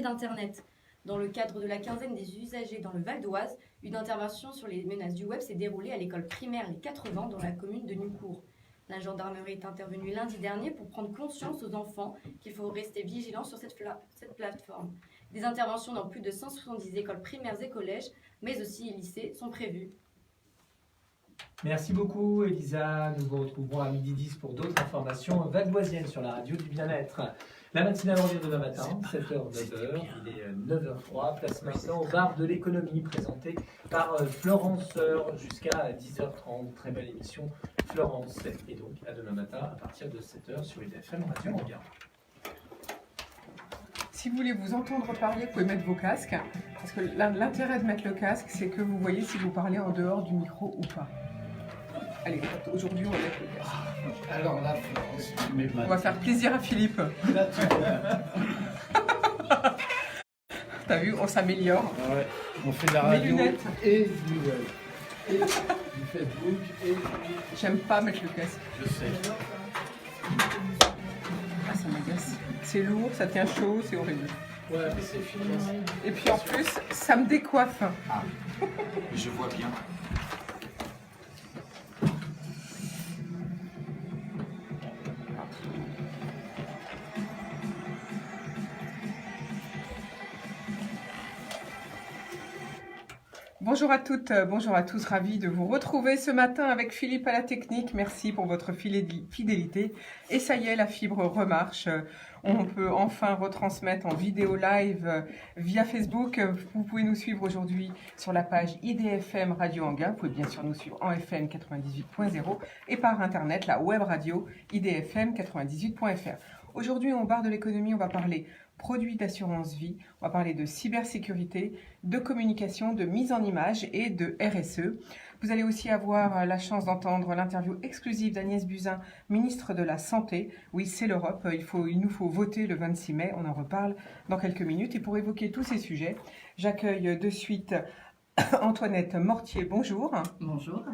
d'Internet. Dans le cadre de la quinzaine des usagers dans le Val d'Oise, une intervention sur les menaces du web s'est déroulée à l'école primaire Les 80 dans la commune de Nucourt. La gendarmerie est intervenue lundi dernier pour prendre conscience aux enfants qu'il faut rester vigilant sur cette plateforme. Des interventions dans plus de 170 écoles primaires et collèges, mais aussi lycées, sont prévues. Merci beaucoup Elisa, nous vous retrouverons à 12h10 pour d'autres informations valdoisiennes sur la radio du bien-être. La matinale revient demain matin, 7h, 9h, il est 9h03, place maintenant au bar de l'économie présenté par Florence Sœur jusqu'à 10h30. Très belle émission Florence, et donc à demain matin à partir de 7h sur IDFM Radio Anguin. Si vous voulez vous entendre parler, vous pouvez mettre vos casques, parce que l'intérêt de mettre le casque, c'est que vous voyez si vous parlez en dehors du micro ou pas. Allez, aujourd'hui on va mettre le casque. Alors là, Florence, on va faire plaisir à Philippe. Là, T'as vu, on s'améliore. ouais, on fait de la radio lunettes. Et du web. Et du Facebook et J'aime pas mettre le casque. je sais. Ah, ça m'agace. C'est lourd, ça tient chaud, c'est horrible. Ouais, mais c'est efficace. Et puis en plus, ça me décoiffe. Je vois bien. Bonjour à toutes, bonjour à tous, ravi de vous retrouver ce matin avec Philippe à la technique. Merci pour votre fidélité. Et ça y est, la fibre remarche. On peut enfin retransmettre en vidéo live via Facebook. Vous pouvez nous suivre aujourd'hui sur la page IDFM Radio Anguin. Vous pouvez bien sûr nous suivre en FM 98.0 et par Internet, la web radio IDFM 98.fr. Aujourd'hui, au bar de l'économie, on va parler produits d'assurance vie, on va parler de cybersécurité, de communication, de mise en image et de RSE. Vous allez aussi avoir la chance d'entendre l'interview exclusive d'Agnès Buzyn, ministre de la Santé. Oui, c'est l'Europe, il nous faut voter le 26 mai, on en reparle dans quelques minutes. Et pour évoquer tous ces sujets, j'accueille de suite Antoinette Mortier, bonjour. Bonjour.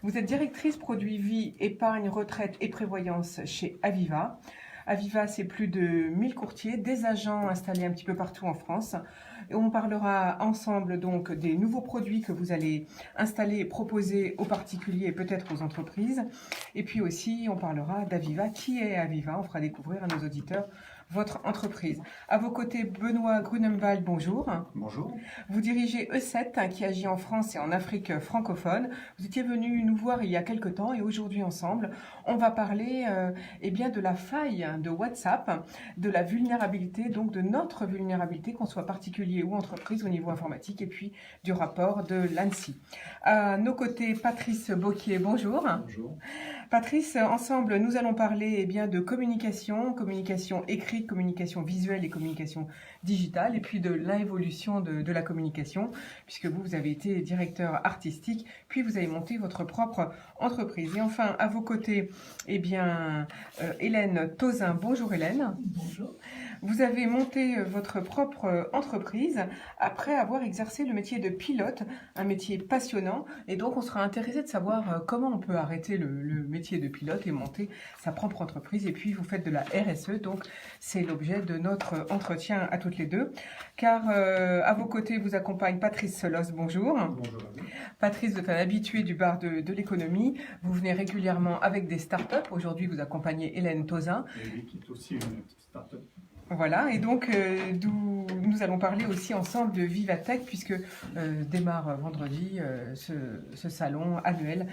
Vous êtes directrice produits vie, épargne, retraite et prévoyance chez Aviva. Aviva, c'est plus de 1000 courtiers, des agents installés un petit peu partout en France. Et on parlera ensemble donc des nouveaux produits que vous allez installer et proposer aux particuliers et peut-être aux entreprises. Et puis aussi, on parlera d'Aviva. Qui est Aviva? On fera découvrir à nos auditeurs votre entreprise. À vos côtés, Benoît Grunenwald, bonjour. Bonjour. Vous dirigez E7, qui agit en France et en Afrique francophone. Vous étiez venu nous voir il y a quelque temps et aujourd'hui ensemble, on va parler eh bien de la faille de WhatsApp, de la vulnérabilité, donc de notre vulnérabilité, qu'on soit particulier ou entreprise au niveau informatique, et puis du rapport de l'ANSSI. À nos côtés, Patrice Bocquier, bonjour. Bonjour. Patrice, ensemble, nous allons parler eh bien, de communication écrite, communication visuelle et communication digitale, et puis de l'évolution de la communication, puisque vous avez été directeur artistique, puis vous avez monté votre propre entreprise. Et enfin, à vos côtés, eh bien, Hélène Tauzin. Bonjour Hélène. Bonjour. Vous avez monté votre propre entreprise après avoir exercé le métier de pilote, un métier passionnant. Et donc, on sera intéressé de savoir comment on peut arrêter le métier de pilote et monter sa propre entreprise. Et puis, vous faites de la RSE. Donc, c'est l'objet de notre entretien à toutes les deux. Car à vos côtés, vous accompagne Patrice Solos. Bonjour. Bonjour à vous. Patrice, vous êtes un habitué du bar de l'économie. Vous venez régulièrement avec des startups. Aujourd'hui, vous accompagnez Hélène Tauzin. Et lui qui est aussi une petite start-up. Voilà, et donc nous allons parler aussi ensemble de Vivatech, puisque démarre vendredi ce salon annuel,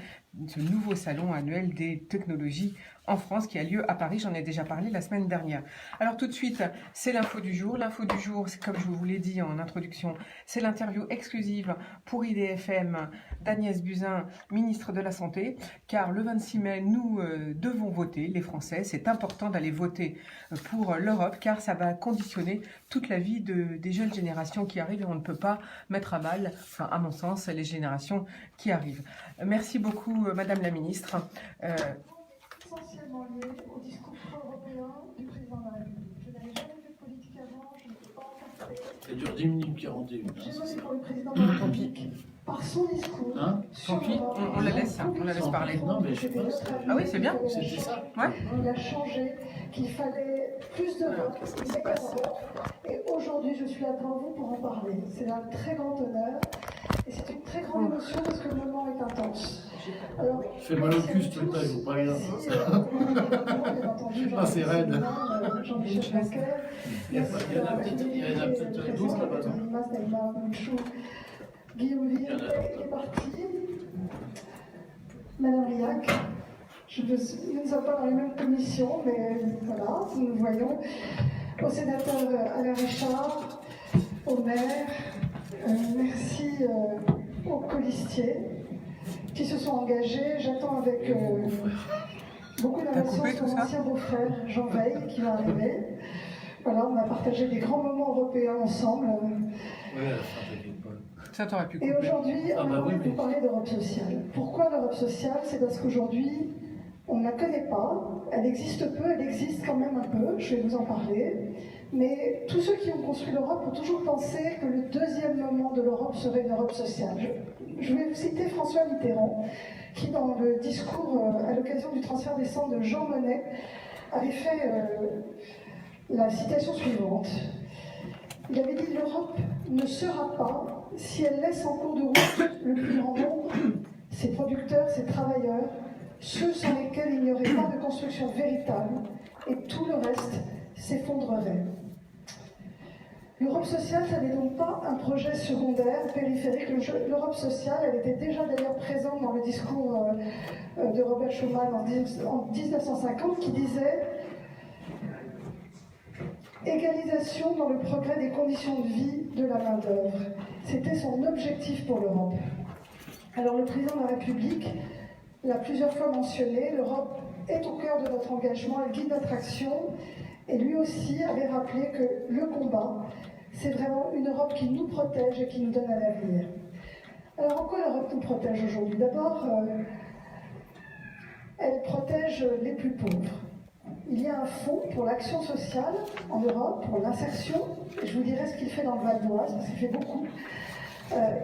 ce nouveau salon annuel des technologies en France qui a lieu à Paris. J'en ai déjà parlé la semaine dernière. Alors tout de suite, c'est l'info du jour. L'info du jour, c'est comme je vous l'ai dit en introduction, c'est l'interview exclusive pour IDFM d'Agnès Buzyn, ministre de la Santé, car le 26 mai, nous devons voter, les Français. C'est important d'aller voter pour l'Europe, car ça va conditionner toute la vie des jeunes générations qui arrivent, et on ne peut pas mettre à mal, enfin à mon sens, les générations qui arrivent. Merci beaucoup, Madame la Ministre. Essentiellement lié au discours pro-européen du président de la République. Je n'avais jamais fait de politique avant, je ne peux pas en faire. Ça dure 10 minutes 41. J'ai voté pour le président de la République par son discours. Hein sur Tant pis, on la laisse parler. Non, mais je pense que Ah oui, c'est bien. c'était ça. Ouais. Il a changé, qu'il fallait plus d'Europe, qu'est-ce qui se passe ? Et aujourd'hui, je suis là devant vous pour en parler. C'est un très grand honneur et c'est une très grande émotion parce que le moment est intense. Alors, Fait mal au cul ce truc-là, il faut pas rien. Ah, c'est raide. Jean-Michel Blanquer. Il y en a peut-être 12 là-bas. Guillaume Ville est parti. Madame Riac. Nous ne sommes pas dans les mêmes commissions, mais voilà, nous nous voyons. Au sénateur Alain Richard, au maire, merci aux colistiers qui se sont engagés. J'attends avec beaucoup d'impatience mon ancien beau-frère, Jean Veil, qui va arriver. Voilà, on a partagé des grands moments européens ensemble. Ça t'aurait pu couper. Et aujourd'hui, on a envie de vous parler d'Europe sociale. Pourquoi l'Europe sociale? C'est parce qu'aujourd'hui, on ne la connaît pas, elle existe peu, elle existe quand même un peu, je vais vous en parler. Mais tous ceux qui ont construit l'Europe ont toujours pensé que le deuxième moment de l'Europe serait une Europe sociale. Je vais vous citer François Mitterrand, qui dans le discours à l'occasion du transfert des cendres de Jean Monnet avait fait la citation suivante. Il avait dit « L'Europe ne sera pas si elle laisse en cours de route le plus grand nombre, ses producteurs, ses travailleurs, ceux sans lesquels il n'y aurait pas de construction véritable, et tout le reste s'effondrerait. » L'Europe sociale, ça n'est donc pas un projet secondaire, périphérique. L'Europe sociale, elle était déjà d'ailleurs présente dans le discours de Robert Schuman en 1950, qui disait « Égalisation dans le progrès des conditions de vie de la main-d'œuvre ». C'était son objectif pour l'Europe. Alors le président de la République l'a plusieurs fois mentionné, l'Europe est au cœur de notre engagement, elle guide notre action, et lui aussi avait rappelé que le combat, c'est vraiment une Europe qui nous protège et qui nous donne un avenir. Alors en quoi l'Europe nous protège aujourd'hui? D'abord, elle protège les plus pauvres. Il y a un fonds pour l'action sociale en Europe, pour l'insertion, et je vous dirai ce qu'il fait dans le Val d'Oise, parce qu'il fait beaucoup.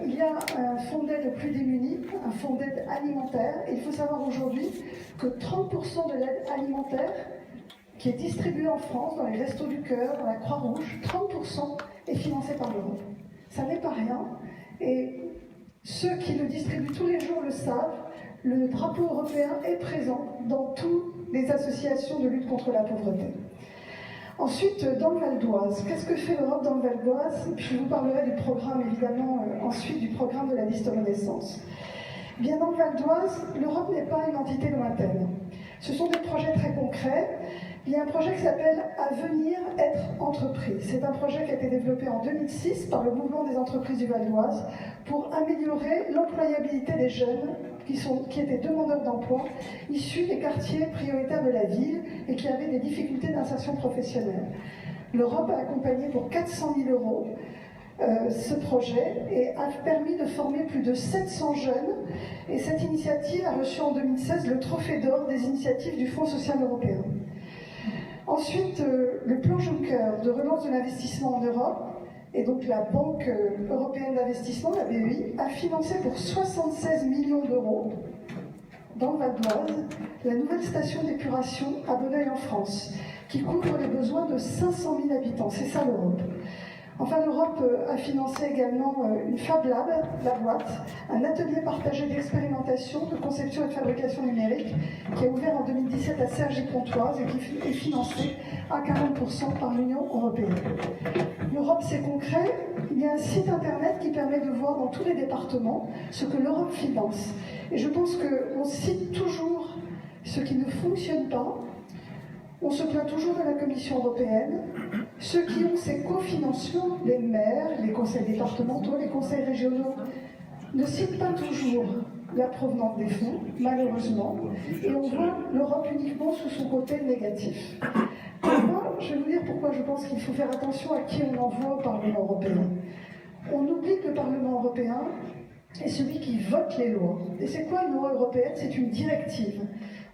Il y a un fonds d'aide aux plus démunis, un fonds d'aide alimentaire, et il faut savoir aujourd'hui que 30% de l'aide alimentaire qui est distribuée en France, dans les Restos du Cœur, dans la Croix-Rouge, 30% est financée par l'Europe. Ça n'est pas rien, et ceux qui le distribuent tous les jours le savent, le drapeau européen est présent dans toutes les associations de lutte contre la pauvreté. Ensuite, dans le Val d'Oise, qu'est-ce que fait l'Europe dans le Val d'Oise? Je vous parlerai du programme, évidemment, ensuite du programme de la liste Renaissance. Bien, dans le Val d'Oise, l'Europe n'est pas une entité lointaine. Ce sont des projets très concrets. Il y a un projet qui s'appelle « Avenir être entreprise ». C'est un projet qui a été développé en 2006 par le mouvement des entreprises du Val d'Oise pour améliorer l'employabilité des jeunes qui étaient demandeurs d'emploi, issus des quartiers prioritaires de la ville et qui avaient des difficultés d'insertion professionnelle. L'Europe a accompagné pour 400 000 € ce projet et a permis de former plus de 700 jeunes. Et cette initiative a reçu en 2016 le trophée d'or des initiatives du Fonds social européen. Ensuite, le plan Juncker de relance de l'investissement en Europe, et donc la Banque européenne d'investissement, la BEI, a financé pour 76 millions d'euros dans le Val d'Oise la nouvelle station d'épuration à Bonneuil en France, qui couvre les besoins de 500 000 habitants. C'est ça l'Europe. Enfin, l'Europe a financé également une Fab Lab, la boîte, un atelier partagé d'expérimentation, de conception et de fabrication numérique, qui a ouvert en 2017 à Cergy-Pontoise et qui est financé à 40% par l'Union européenne. L'Europe, c'est concret. Il y a un site internet qui permet de voir dans tous les départements ce que l'Europe finance. Et je pense qu'on cite toujours ce qui ne fonctionne pas. On se plaint toujours de la Commission européenne. Ceux qui ont ces cofinancements, les maires, les conseils départementaux, les conseils régionaux, ne citent pas toujours la provenance des fonds, malheureusement, et on voit l'Europe uniquement sous son côté négatif. Alors moi, je vais vous dire pourquoi je pense qu'il faut faire attention à qui on envoie au Parlement européen. On oublie que le Parlement européen est celui qui vote les lois. Et c'est quoi une loi européenne? C'est une directive.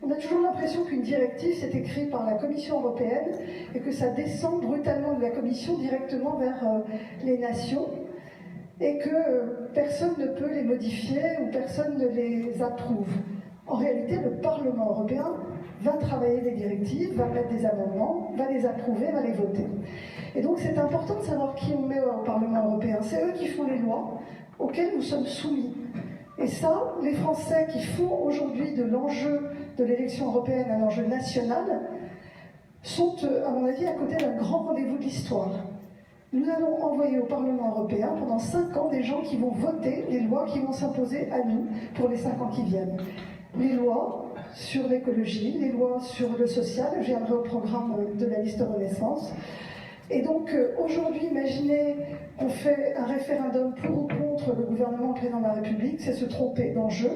On a toujours l'impression qu'une directive, c'est écrit par la Commission européenne et que ça descend brutalement de la Commission directement vers les nations. et que personne ne peut les modifier ou personne ne les approuve. En réalité, le Parlement européen va travailler des directives, va mettre des amendements, va les approuver, va les voter. Et donc c'est important de savoir qui on met au Parlement européen. C'est eux qui font les lois auxquelles nous sommes soumis. Et ça, les Français qui font aujourd'hui de l'enjeu de l'élection européenne un enjeu national sont, à mon avis, à côté d'un grand rendez-vous de l'histoire. Nous allons envoyer au Parlement européen pendant 5 ans des gens qui vont voter les lois qui vont s'imposer à nous pour les 5 ans qui viennent. Les lois sur l'écologie, les lois sur le social, je viendrai au programme de la liste Renaissance. Et donc aujourd'hui, imaginez qu'on fait un référendum pour ou contre le gouvernement président de la République, c'est se tromper d'enjeu.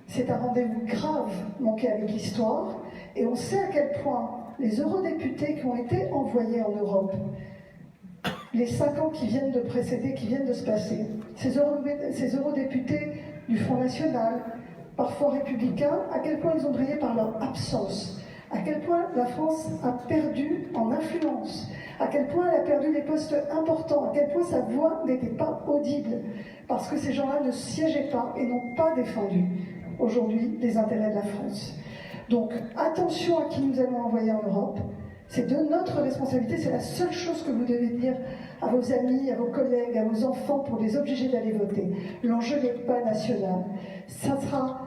C'est un rendez-vous grave manqué avec l'histoire. Et on sait à quel point les eurodéputés qui ont été envoyés en Europe, les 5 ans qui viennent de précéder, qui viennent de se passer, ces eurodéputés du Front National, parfois républicains, à quel point ils ont brillé par leur absence, à quel point la France a perdu en influence, à quel point elle a perdu des postes importants, à quel point sa voix n'était pas audible, parce que ces gens-là ne siégeaient pas et n'ont pas défendu aujourd'hui les intérêts de la France. Donc attention à qui nous allons envoyer en Europe, c'est de notre responsabilité, c'est la seule chose que vous devez dire à vos amis, à vos collègues, à vos enfants pour les obliger d'aller voter. L'enjeu n'est pas national. Ça sera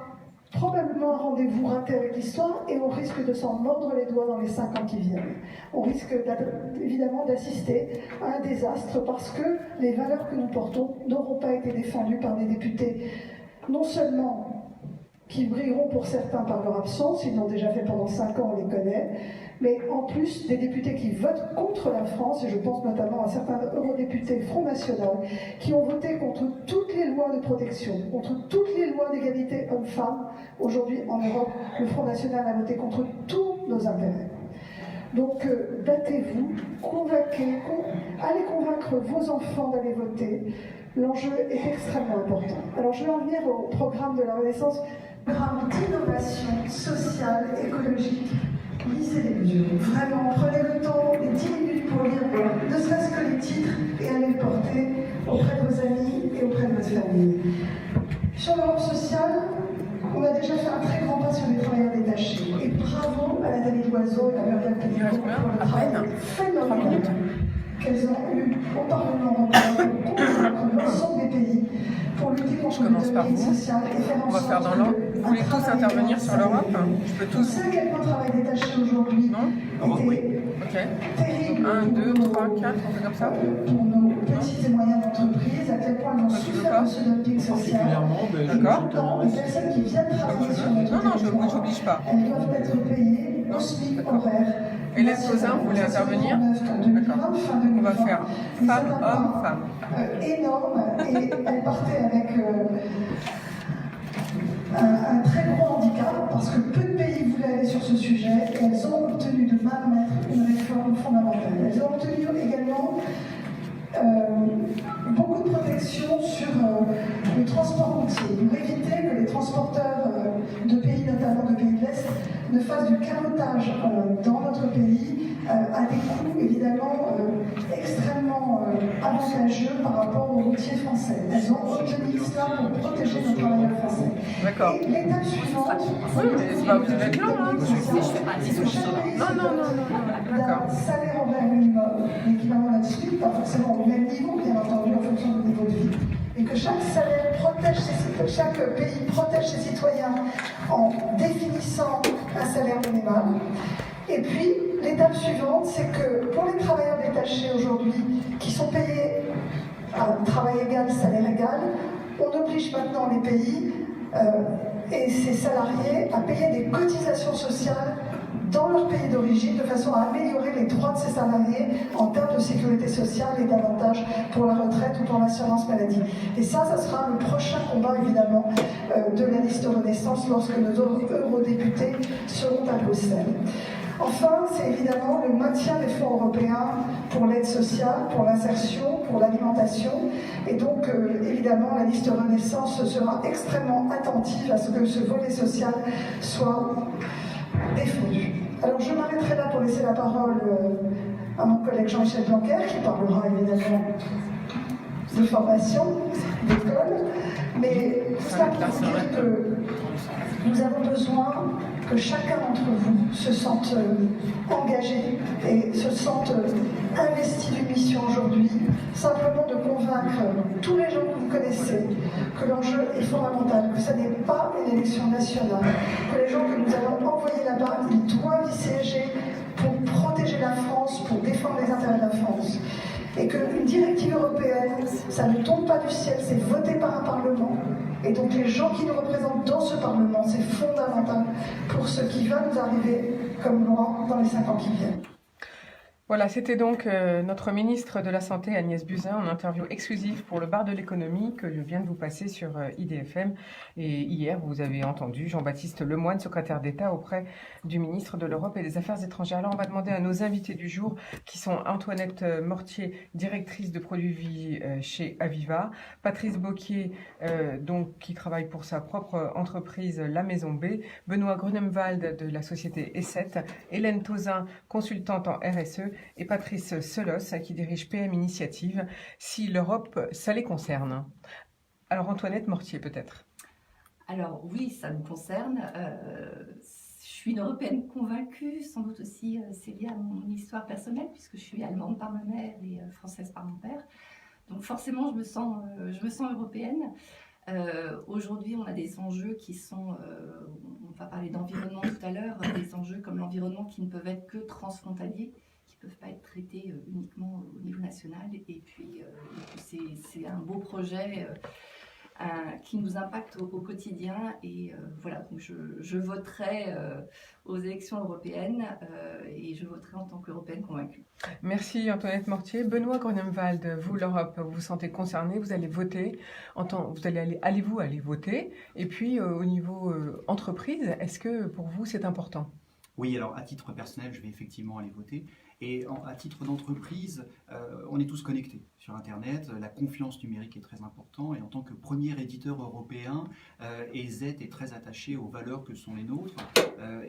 probablement un rendez-vous raté avec l'histoire et on risque de s'en mordre les doigts dans les 5 ans qui viennent. On risque évidemment d'assister à un désastre parce que les valeurs que nous portons n'auront pas été défendues par des députés non seulement qui brilleront pour certains par leur absence, ils l'ont déjà fait pendant 5 ans, on les connaît, mais en plus des députés qui votent contre la France, et je pense notamment à certains eurodéputés Front National, qui ont voté contre toutes les lois de protection, contre toutes les lois d'égalité hommes-femmes. Aujourd'hui, en Europe, le Front National a voté contre tous nos intérêts. Donc, battez-vous, convainquez, allez convaincre vos enfants d'aller voter. L'enjeu est extrêmement important. Alors, je vais en venir au programme de la Renaissance, programme d'innovation sociale, écologique. Lisez les mesures. Vraiment, prenez le temps, les 10 minutes pour lire, ne serait-ce que les titres, et allez le porter auprès de vos amis et auprès de votre famille. Sur l'Europe sociale, on a déjà fait un très grand pas sur les travailleurs détachés. Et bravo à Nathalie Loiseau et à Muriel Pénicaud pour le travail phénoménal qu'elles ont eu au Parlement européen pour convaincre l'ensemble des pays pour lutter contre le dumping social et faire en sorte que... Vous voulez tous intervenir sur l'Europe? Je peux tous. On sait à quel point le travail détaché aujourd'hui était terrible. 1, 2, 3, 4, on fait comme ça? Pour nos petites et moyennes entreprises, à quel point elles ont souffert de ce dumping social. D'accord. Les personnes qui viennent travailler sur notre Non, je ne vous oblige pas. elles doivent être payées au SMIC horaire. Hélène Cozin, vous voulez intervenir? D'accord. On va faire femme, homme, femme. Énorme, et elle partait avec un très gros handicap parce que peu de pays voulaient aller sur ce sujet et elles ont obtenu de main de maître une réforme fondamentale. Elles ont obtenu également beaucoup de protection sur le transport routier pour éviter que les transporteurs de pays, notamment de pays de l'Est, ne fassent du cabotage dans notre pays à des coûts évidemment extrêmement avantageux par rapport aux routiers français. Elles ont obtenu cela pour protéger nos travailleurs français. D'accord. Et l'étape suivante, Oui, mais c'est pas vous êtes là, hein. Non. d'un salaire horaire minimum, l'équivalent là-dessus, pas forcément au même niveau, bien entendu, en fonction du niveau de vie, et que chaque pays protège ses citoyens en définissant un salaire minimal. Et puis, l'étape suivante, c'est que pour les travailleurs détachés aujourd'hui, qui sont payés à travail égal, salaire égal, on oblige maintenant les pays et ses salariés à payer des cotisations sociales dans leur pays d'origine, de façon à améliorer les droits de ces salariés en termes de sécurité sociale et d'avantages pour la retraite ou pour l'assurance maladie. Et ça sera le prochain combat, évidemment, de la liste Renaissance lorsque nos eurodéputés seront à Bruxelles. Enfin, c'est évidemment le maintien des fonds européens pour l'aide sociale, pour l'insertion, pour l'alimentation. Et donc, évidemment, la liste Renaissance sera extrêmement attentive à ce que ce volet social soit défendu. Alors, je m'arrêterai là pour laisser la parole à mon collègue Jean-Michel Blanquer, qui parlera évidemment de formation, d'école, mais tout ça pour vous dire que nous avons besoin que chacun d'entre vous se sente engagé et se sente investi d'une mission aujourd'hui, simplement de convaincre tous les gens que vous connaissez que l'enjeu est fondamental, que ce n'est pas une élection nationale, que les gens que nous allons envoyer là-bas, ils doivent y siéger pour protéger la France, pour défendre les intérêts de la France. Et qu'une directive européenne, ça ne tombe pas du ciel, c'est voté par un Parlement. Et donc les gens qui nous représentent dans ce Parlement, c'est fondamental pour ce qui va nous arriver comme loi dans les 5 ans qui viennent. Voilà, c'était donc notre ministre de la Santé, Agnès Buzyn, en interview exclusive pour le bar de l'économie que je viens de vous passer sur IDFM. Et hier, vous avez entendu Jean-Baptiste Lemoyne, secrétaire d'État auprès du ministre de l'Europe et des Affaires étrangères. Alors, on va demander à nos invités du jour, qui sont Antoinette Mortier, directrice de produits vie chez Aviva, Patrice Bocquier, donc qui travaille pour sa propre entreprise La Maison B, Benoît Grunemwald de la société E7, Hélène Tauzin, consultante en RSE, et Patrice Selos, qui dirige PM Initiative, si l'Europe, ça les concerne. Alors Antoinette Mortier, peut-être. Alors oui, ça me concerne. Je suis une Européenne convaincue, sans doute aussi c'est lié à mon histoire personnelle, puisque je suis allemande par ma mère et française par mon père. Donc forcément, je me sens européenne. Aujourd'hui, on a des enjeux qui sont, on va parler d'environnement tout à l'heure, des enjeux comme l'environnement qui ne peuvent être que transfrontaliers, qui ne peuvent pas être traités uniquement au niveau national. Et puis c'est un beau projet qui nous impacte au quotidien. Et voilà, donc je voterai aux élections européennes et je voterai en tant qu'Européenne convaincue. Merci Antoinette Mortier. Benoît Grunemwald, vous, l'Europe, vous vous sentez concerné, vous allez voter. Allez-vous aller voter? Et puis au niveau entreprise, est-ce que pour vous c'est important? Oui, alors à titre personnel, je vais effectivement aller voter. Et à titre d'entreprise, on est tous connectés sur Internet. La confiance numérique est très importante. Et en tant que premier éditeur européen, EZ est très attaché aux valeurs que sont les nôtres.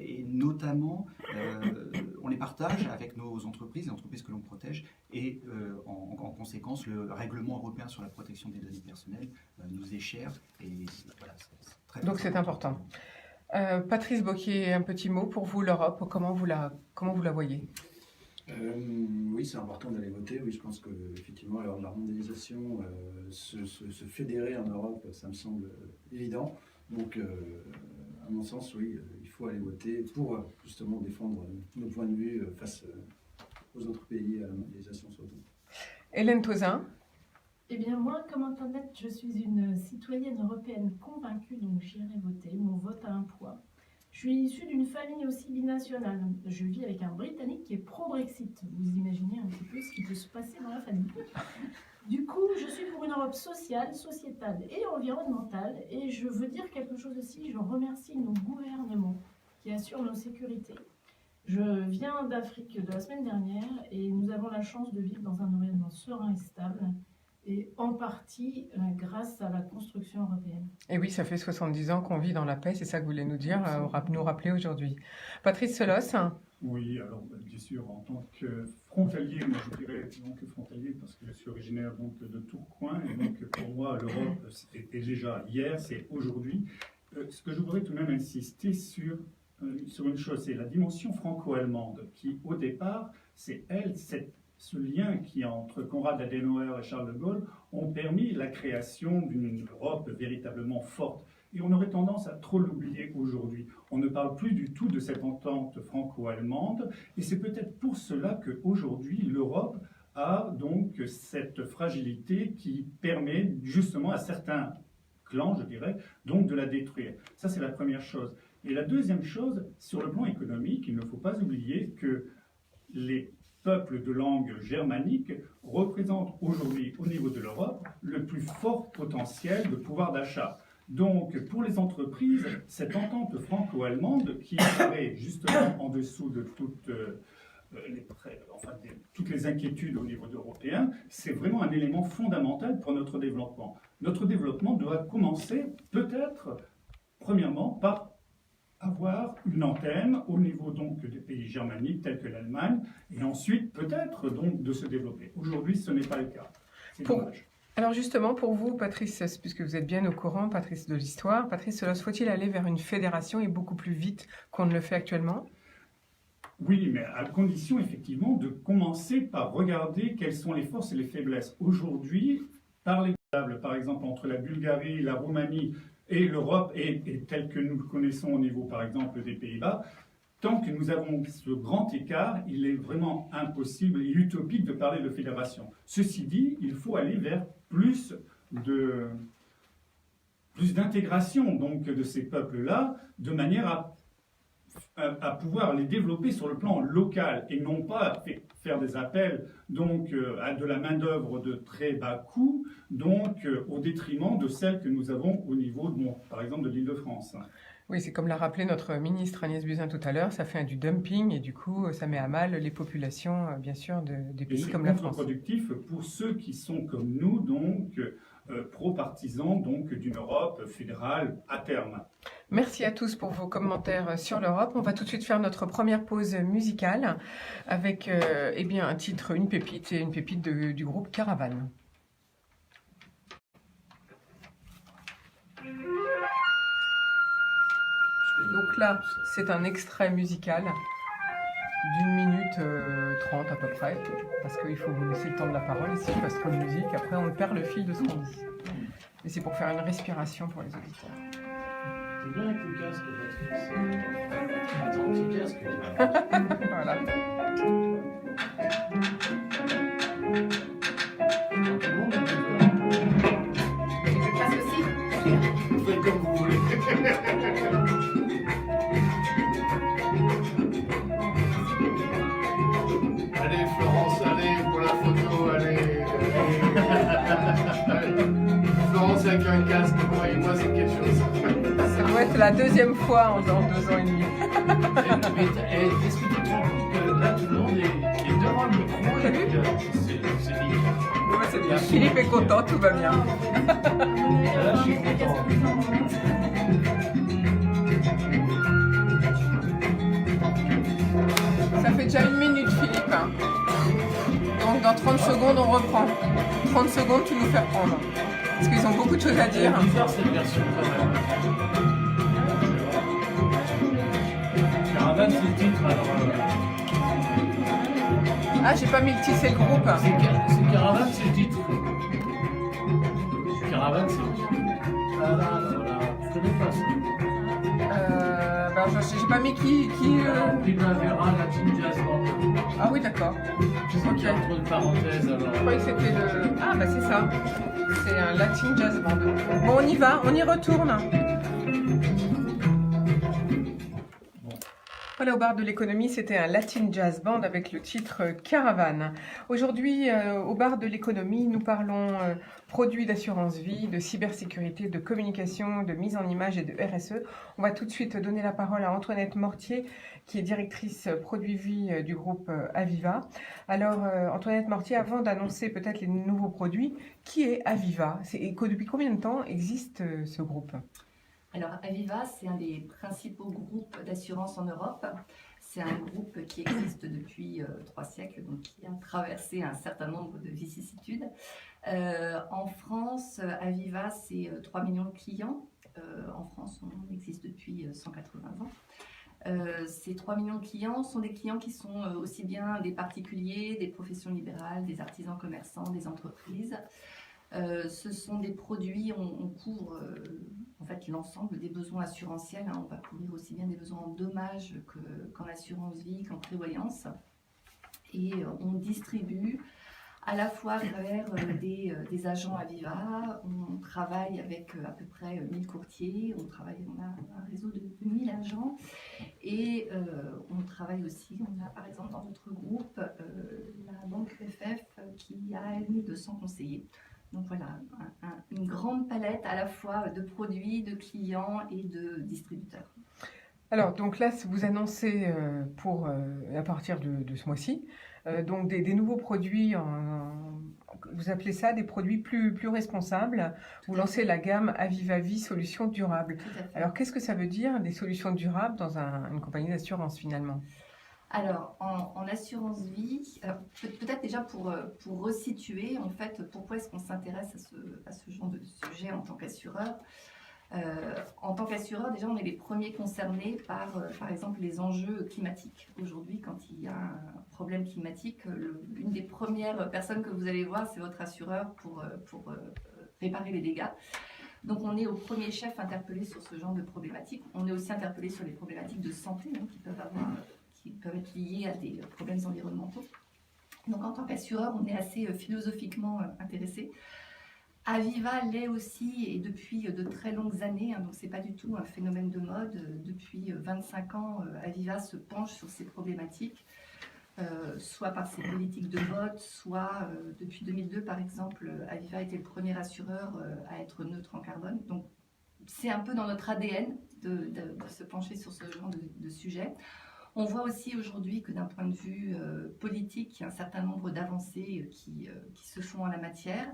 Et notamment, on les partage avec nos entreprises, les entreprises que l'on protège. Et en conséquence, le règlement européen sur la protection des données personnelles nous est cher. Et voilà, c'est très Donc c'est important. Patrice Bocquier, un petit mot pour vous, l'Europe, comment vous la voyez? Oui, c'est important d'aller voter. Oui, je pense qu'effectivement, alors la mondialisation, se fédérer en Europe, ça me semble évident. Donc, à mon sens, oui, il faut aller voter pour justement défendre nos points de vue face aux autres pays à la mondialisation surtout. Hélène Tauzin. Eh bien, moi, comme Antoinette, je suis une citoyenne européenne convaincue, donc j'irai voter. Mon vote a un poids. Je suis issue d'une famille aussi binationale. Je vis avec un Britannique qui est pro-Brexit. Vous imaginez un petit peu ce qui peut se passer dans la famille. Du coup, je suis pour une Europe sociale, sociétale et environnementale. Et je veux dire quelque chose aussi. Je remercie nos gouvernements qui assurent nos sécurités. Je viens d'Afrique de la semaine dernière et nous avons la chance de vivre dans un environnement serein et stable. Et en partie grâce à la construction européenne. Et oui, ça fait 70 ans qu'on vit dans la paix, c'est ça que vous voulez nous dire, nous rappeler aujourd'hui. Patrice Selos. Oui, alors bien sûr, en tant que frontalier, moi je dirais non que frontalier parce que je suis originaire donc, de Tourcoing, et donc pour moi l'Europe c'était déjà hier, c'est aujourd'hui. Ce que je voudrais tout de même insister sur une chose, c'est la dimension franco-allemande qui au départ, c'est ce lien qui entre Konrad Adenauer et Charles de Gaulle ont permis la création d'une Europe véritablement forte. Et on aurait tendance à trop l'oublier aujourd'hui. On ne parle plus du tout de cette entente franco-allemande. Et c'est peut-être pour cela qu'aujourd'hui, l'Europe a donc cette fragilité qui permet justement à certains clans, je dirais, donc de la détruire. Ça, c'est la première chose. Et la deuxième chose, sur le plan économique, il ne faut pas oublier que les peuples de langue germanique représentent aujourd'hui, au niveau de l'Europe, le plus fort potentiel de pouvoir d'achat. Donc, pour les entreprises, cette entente franco-allemande, qui apparaît justement en dessous de toutes les inquiétudes au niveau européen, c'est vraiment un élément fondamental pour notre développement. Notre développement doit commencer, peut-être, premièrement, par avoir une antenne au niveau donc des pays germaniques tels que l'Allemagne, et ensuite peut-être donc de se développer. Aujourd'hui, ce n'est pas le cas. C'est dommage. Alors justement, pour vous, Patrice, puisque vous êtes bien au courant, Patrice de l'histoire, Patrice, faut-il aller vers une fédération et beaucoup plus vite qu'on ne le fait actuellement? Oui, mais à condition effectivement de commencer par regarder quelles sont les forces et les faiblesses. Aujourd'hui, par l'exemple, par exemple, entre la Bulgarie, la Roumanie et l'Europe, et tel que nous le connaissons au niveau, par exemple, des Pays-Bas, tant que nous avons ce grand écart, il est vraiment impossible et utopique de parler de fédération. Ceci dit, il faut aller vers plus d'intégration donc de ces peuples-là, de manière à pouvoir les développer sur le plan local et non pas faire des appels donc à de la main-d'œuvre de très bas coût, donc au détriment de celle que nous avons au niveau, par exemple, de l'Île-de-France. Oui, c'est comme l'a rappelé notre ministre Agnès Buzyn tout à l'heure, ça fait du dumping et du coup, ça met à mal les populations, bien sûr, des pays comme la France. C'est contre-productif pour ceux qui sont comme nous, donc pro-partisans donc d'une Europe fédérale à terme. Merci à tous pour vos commentaires sur l'Europe. On va tout de suite faire notre première pause musicale avec eh bien, un titre, une pépite du groupe Caravane. Donc là, c'est un extrait musical d'1 minute 30 à peu près, parce qu'il faut vous laisser le temps de la parole, et si je passe trop de musique, après on perd le fil de ce qu'on dit. Et c'est pour faire une respiration pour les auditeurs. C'est bien avec le casque, Patrice. Attends, petit casque. Voilà. Tout le monde est Le casque aussi. Vous faites comme vous voulez. Allez Florence, allez pour la photo, allez. Florence avec un casque, moi c'est quelque chose. Ça doit être la deuxième fois en 2 ans et demi. Est-ce que tu te rends compte que là tout le monde est devant le micro et puis c'est nickel. Ouais, c'est bien. Philippe est content, tout va bien. Là, je suis content. Ça fait déjà 1 minute, Philippe. Donc dans 30 secondes, on reprend. 30 secondes, tu nous fais reprendre. Parce qu'ils ont beaucoup de choses à dire. On va faire cette version quand même. Caravane, c'est le titre. Alors, Ah, j'ai pas mis le titre, c'est le groupe. c'est Caravane, c'est le titre. Caravane, c'est le titre. Ah là, voilà. Je connais pas ça. J'ai pas mis qui Primavera, Latin Jazz Band. Ah oui, d'accord. Ok. Entre de parenthèses alors. Je croyais que c'était le... Ah bah c'est ça. C'est un Latin Jazz Band. Bon, on y va, on y retourne. Voilà, au bar de l'économie, c'était un Latin Jazz Band avec le titre Caravane. Aujourd'hui, au bar de l'économie, nous parlons produits d'assurance vie, de cybersécurité, de communication, de mise en image et de RSE. On va tout de suite donner la parole à Antoinette Mortier, qui est directrice produits vie du groupe Aviva. Alors, Antoinette Mortier, avant d'annoncer peut-être les nouveaux produits, qui est Aviva? Et depuis combien de temps existe ce groupe? Alors, Aviva, c'est un des principaux groupes d'assurance en Europe. C'est un groupe qui existe depuis 3 siècles, donc qui a traversé un certain nombre de vicissitudes. En France, Aviva, c'est 3 millions de clients. En France, on existe depuis 180 ans. Ces 3 millions de clients sont des clients qui sont aussi bien des particuliers, des professions libérales, des artisans commerçants, des entreprises. Ce sont des produits, on couvre en fait l'ensemble des besoins assurantiels. On va couvrir aussi bien des besoins en dommages qu'en assurance vie, qu'en prévoyance. Et on distribue à la fois à travers des agents Aviva. On travaille avec à peu près 1000 courtiers. On a un réseau de 1000 agents. Et on travaille aussi, on a par exemple dans notre groupe la banque UFF qui a 1200 conseillers. Donc voilà, une grande palette à la fois de produits, de clients et de distributeurs. Alors, donc là, vous annoncez à partir de ce mois-ci, donc des nouveaux produits, vous appelez ça des produits plus responsables. Vous lancez la gamme Aviva Vie Solutions Durables. Alors, qu'est-ce que ça veut dire, des solutions durables dans une compagnie d'assurance finalement ? Alors, en assurance vie, peut-être déjà pour resituer, en fait, pourquoi est-ce qu'on s'intéresse à ce genre de sujet en tant qu'assureur. En tant qu'assureur, déjà, on est les premiers concernés par exemple, les enjeux climatiques. Aujourd'hui, quand il y a un problème climatique, une des premières personnes que vous allez voir, c'est votre assureur pour réparer les dégâts. Donc, on est au premier chef interpellé sur ce genre de problématiques. On est aussi interpellé sur les problématiques de santé qui peuvent être liées à des problèmes environnementaux. Donc, en tant qu'assureur, on est assez philosophiquement intéressé. Aviva l'est aussi, et depuis de très longues années, donc c'est pas du tout un phénomène de mode. Depuis 25 ans, Aviva se penche sur ces problématiques, soit par ses politiques de vote, soit depuis 2002 par exemple, Aviva était le premier assureur à être neutre en carbone. Donc c'est un peu dans notre ADN de se pencher sur ce genre de sujet. On voit aussi aujourd'hui que d'un point de vue politique, il y a un certain nombre d'avancées qui se font en la matière.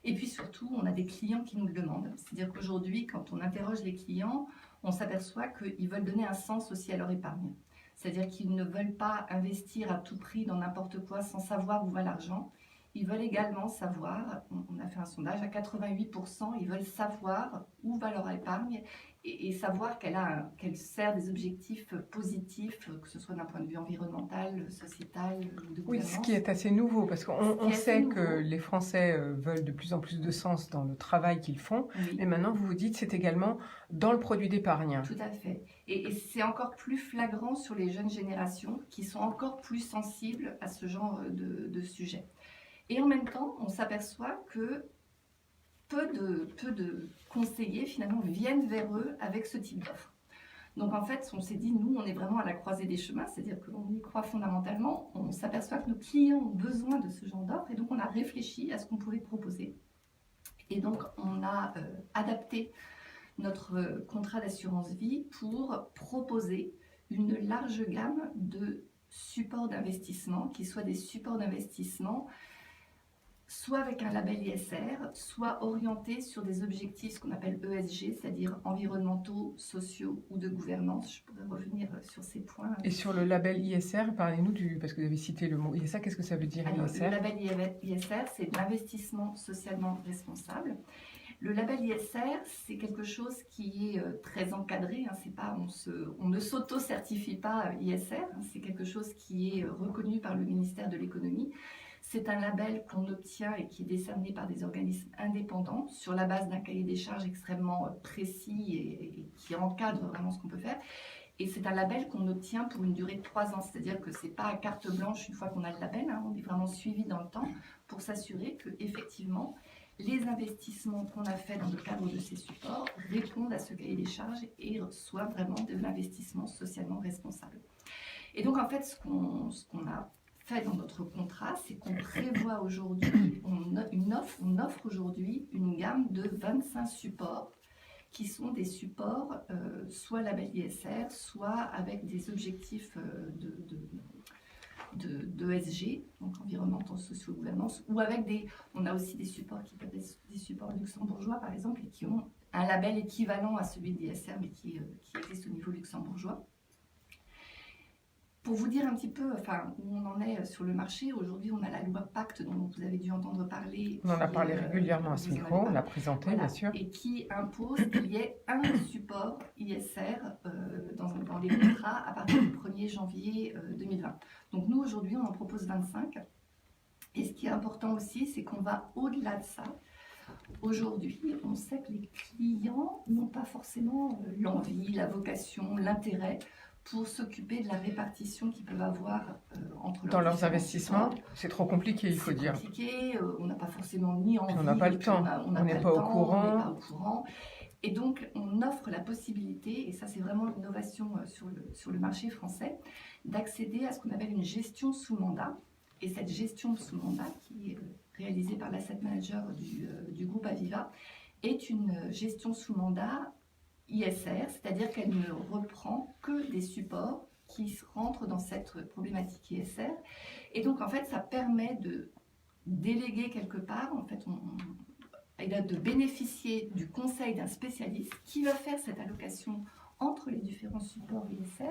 Et puis surtout, on a des clients qui nous le demandent. C'est-à-dire qu'aujourd'hui, quand on interroge les clients, on s'aperçoit qu'ils veulent donner un sens aussi à leur épargne. C'est-à-dire qu'ils ne veulent pas investir à tout prix dans n'importe quoi sans savoir où va l'argent. Ils veulent également savoir, on a fait un sondage, à 88%, ils veulent savoir où va leur épargne et savoir qu'elle sert des objectifs positifs, que ce soit d'un point de vue environnemental, sociétal ou de gouvernance. Oui, ce qui est assez nouveau, parce qu'on sait que les Français veulent de plus en plus de sens dans le travail qu'ils font, oui. Et maintenant vous vous dites c'est également dans le produit d'épargne. Tout à fait. Et c'est encore plus flagrant sur les jeunes générations qui sont encore plus sensibles à ce genre de sujet. Et en même temps, on s'aperçoit que peu de conseillers finalement viennent vers eux avec ce type d'offre. Donc en fait, on s'est dit, nous, on est vraiment à la croisée des chemins, c'est-à-dire qu'on y croit fondamentalement, on s'aperçoit que nos clients ont besoin de ce genre d'offre et donc on a réfléchi à ce qu'on pouvait proposer. Et donc on a adapté notre contrat d'assurance vie pour proposer une large gamme de supports d'investissement, qui soient des supports d'investissement soit avec un label ISR, soit orienté sur des objectifs, ce qu'on appelle ESG, c'est-à-dire environnementaux, sociaux ou de gouvernance. Je pourrais revenir sur ces points. Et sur le label ISR, parlez-nous parce que vous avez cité le mot ISR, qu'est-ce que ça veut dire? Alors, ISR? le label ISR, c'est l'investissement socialement responsable. Le label ISR, c'est quelque chose qui est très encadré. C'est pas, on ne s'auto-certifie pas ISR. C'est quelque chose qui est reconnu par le ministère de l'économie. C'est un label qu'on obtient et qui est décerné par des organismes indépendants sur la base d'un cahier des charges extrêmement précis et qui encadre vraiment ce qu'on peut faire. Et c'est un label qu'on obtient pour une durée de 3 ans, c'est-à-dire que ce n'est pas à carte blanche une fois qu'on a le label, on est vraiment suivi dans le temps pour s'assurer qu'effectivement, les investissements qu'on a faits dans le cadre de ces supports répondent à ce cahier des charges et soient vraiment de l'investissement socialement responsable. Et donc en fait, ce qu'on a fait dans notre contrat, c'est qu'on prévoit aujourd'hui, on offre aujourd'hui une gamme de 25 supports qui sont des supports soit label ISR, soit avec des objectifs de ESG, donc environnementaux, sociaux, gouvernance, ou avec on a aussi des supports qui peuvent être des supports luxembourgeois par exemple, et qui ont un label équivalent à celui de l'ISR, mais qui existe au niveau luxembourgeois. Pour vous dire un petit peu où on en est sur le marché, aujourd'hui on a la loi Pacte dont vous avez dû entendre parler. On en a parlé régulièrement à ce micro, on l'a présenté voilà, bien sûr. Et qui impose qu'il y ait un support ISR dans les contrats à partir du 1er janvier 2020. Donc nous aujourd'hui on en propose 25. Et ce qui est important aussi, c'est qu'on va au-delà de ça. Aujourd'hui, on sait que les clients n'ont pas forcément l'envie, la vocation, l'intérêt pour s'occuper de la répartition qu'ils peuvent avoir entre dans leurs investissements. C'est trop compliqué, il faut dire. C'est compliqué, on n'a pas forcément ni envie. On n'a pas le temps, on n'est pas au courant. Et donc, on offre la possibilité, et ça c'est vraiment l'innovation sur le marché français, d'accéder à ce qu'on appelle une gestion sous mandat. Et cette gestion sous mandat, qui est réalisée par l'asset manager du groupe Aviva, est une gestion sous mandat ISR, c'est-à-dire qu'elle ne reprend que des supports qui rentrent dans cette problématique ISR. Et donc, en fait, ça permet de déléguer quelque part, en fait, de bénéficier du conseil d'un spécialiste qui va faire cette allocation entre entre les différents supports ISR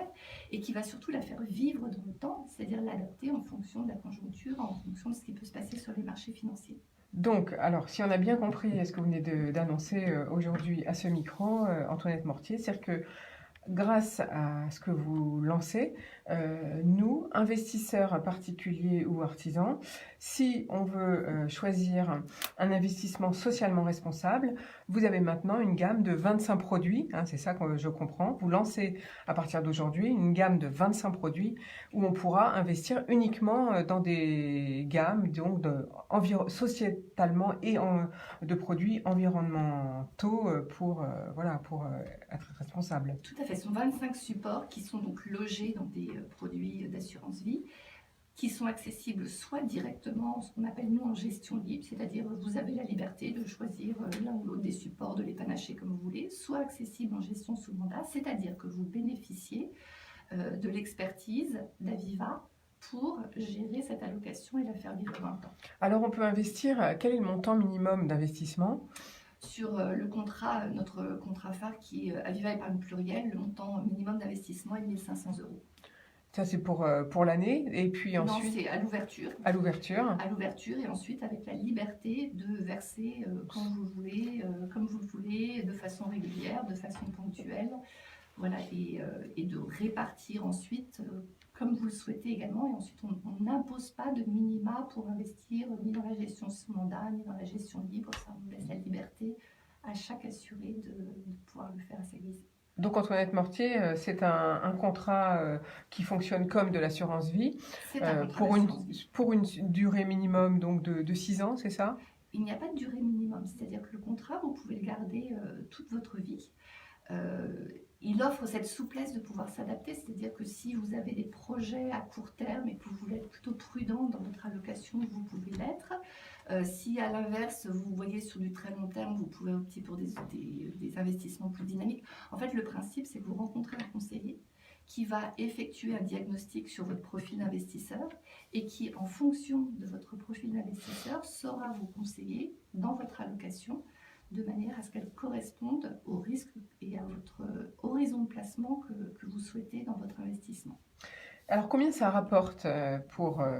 et qui va surtout la faire vivre dans le temps, c'est-à-dire l'adapter en fonction de la conjoncture, en fonction de ce qui peut se passer sur les marchés financiers. Donc, alors, si on a bien compris ce que vous venez d'annoncer aujourd'hui à ce micro, Antoinette Mortier, c'est que grâce à ce que vous lancez, nous, investisseurs particuliers ou artisans, si on veut choisir un investissement socialement responsable, vous avez maintenant une gamme de 25 produits, hein, c'est ça que je comprends. Vous lancez à partir d'aujourd'hui une gamme de 25 produits où on pourra investir uniquement dans des gammes donc sociétalement et de produits environnementaux pour être responsable. Tout à fait, ce sont 25 supports qui sont donc logés dans des produits d'assurance vie, qui sont accessibles soit directement, ce qu'on appelle nous en gestion libre, c'est-à-dire vous avez la liberté de choisir l'un ou l'autre des supports, de les panacher comme vous voulez, soit accessibles en gestion sous mandat, c'est-à-dire que vous bénéficiez de l'expertise d'Aviva pour gérer cette allocation et la faire vivre dans le temps. Alors on peut investir, quel est le montant minimum d'investissement ? Sur le contrat, notre contrat phare qui est Aviva Épargne Pluriel, le montant minimum d'investissement est 1 500 €. Ça, c'est pour l'année, et puis ensuite... Non, c'est à l'ouverture. À l'ouverture. À l'ouverture, et ensuite avec la liberté de verser quand vous le voulez, comme vous le voulez, de façon régulière, de façon ponctuelle, voilà, et de répartir ensuite comme vous le souhaitez également. Et ensuite, on n'impose pas de minima pour investir ni dans la gestion sous mandat, ni dans la gestion libre. Ça, on laisse la liberté à chaque assuré de pouvoir le faire à sa guise. Donc Antoinette Mortier, c'est un contrat qui fonctionne comme de l'assurance vie, pour une durée minimum donc de 6 ans, c'est ça ? Il n'y a pas de durée minimum, c'est-à-dire que le contrat, vous pouvez le garder toute votre vie. Il offre cette souplesse de pouvoir s'adapter, c'est-à-dire que si vous avez des projets à court terme et que vous voulez être plutôt prudent dans votre allocation, vous pouvez l'être. Si à l'inverse, vous voyez sur du très long terme, vous pouvez opter pour des investissements plus dynamiques. En fait, le principe, c'est que vous rencontrez un conseiller qui va effectuer un diagnostic sur votre profil d'investisseur et qui, en fonction de votre profil d'investisseur, saura vous conseiller dans votre allocation de manière à ce qu'elle corresponde aux risques et à votre horizon de placement que vous souhaitez dans votre investissement. Alors, combien ça rapporte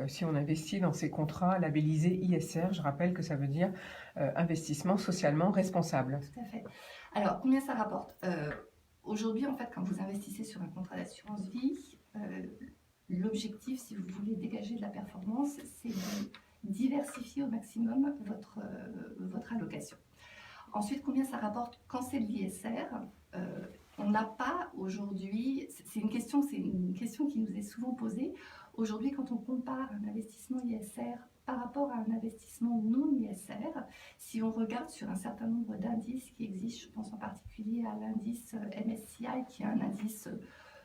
si on investit dans ces contrats labellisés ISR ? Je rappelle que ça veut dire investissement socialement responsable. Tout à fait. Alors, combien ça rapporte ? Aujourd'hui, en fait, quand vous investissez sur un contrat d'assurance vie, l'objectif, si vous voulez dégager de la performance, c'est de diversifier au maximum votre allocation. Ensuite, combien ça rapporte quand c'est de l'ISR ? On n'a pas aujourd'hui, c'est une question qui nous est souvent posée. Aujourd'hui, quand on compare un investissement ISR par rapport à un investissement non ISR, si on regarde sur un certain nombre d'indices qui existent, je pense en particulier à l'indice MSCI, qui est un indice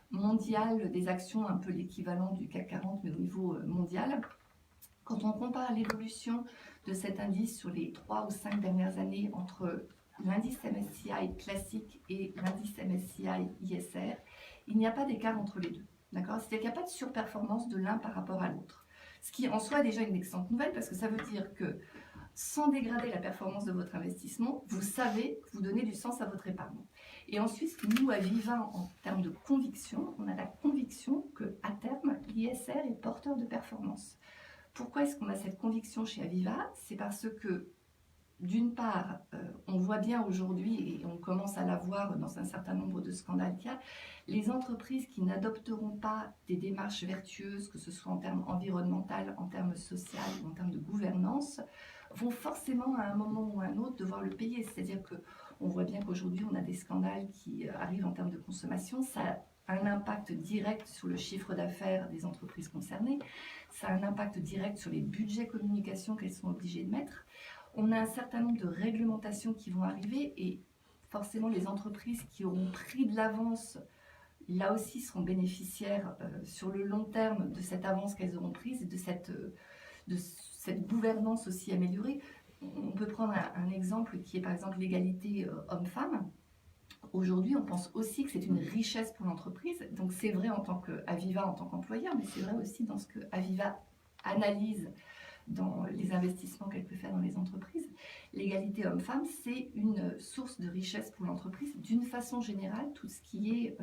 mondial des actions, un peu l'équivalent du CAC 40, mais au niveau mondial. Quand on compare l'évolution de cet indice sur les 3 ou 5 dernières années entre l'indice MSCI classique et l'indice MSCI ISR, il n'y a pas d'écart entre les deux. D'accord ? C'est-à-dire qu'il n'y a pas de surperformance de l'un par rapport à l'autre. Ce qui en soi est déjà une excellente nouvelle parce que ça veut dire que sans dégrader la performance de votre investissement, vous savez que vous donnez du sens à votre épargne. Et ensuite, nous, à Aviva, en termes de conviction, on a la conviction qu'à terme, l'ISR est porteur de performance. Pourquoi est-ce qu'on a cette conviction chez Aviva ? C'est parce que, d'une part, on voit bien aujourd'hui, et on commence à la voir dans un certain nombre de scandales qu'il y a, les entreprises qui n'adopteront pas des démarches vertueuses, que ce soit en termes environnementaux, en termes sociaux ou en termes de gouvernance, vont forcément à un moment ou à un autre devoir le payer. C'est-à-dire qu'on voit bien qu'aujourd'hui, on a des scandales qui arrivent en termes de consommation. Ça a un impact direct sur le chiffre d'affaires des entreprises concernées. Ça a un impact direct sur les budgets communication qu'elles sont obligées de mettre. On a un certain nombre de réglementations qui vont arriver et forcément les entreprises qui auront pris de l'avance, là aussi seront bénéficiaires sur le long terme de cette avance qu'elles auront prise et de cette gouvernance aussi améliorée. On peut prendre un exemple qui est par exemple l'égalité homme-femme. Aujourd'hui, on pense aussi que c'est une richesse pour l'entreprise. Donc c'est vrai en tant qu'Aviva, en tant qu'employeur, mais c'est vrai aussi dans ce que Aviva analyse dans les investissements qu'elle peut faire dans les entreprises. l'égalité homme-femme, c'est une source de richesse pour l'entreprise. D'une façon générale, tout ce qui est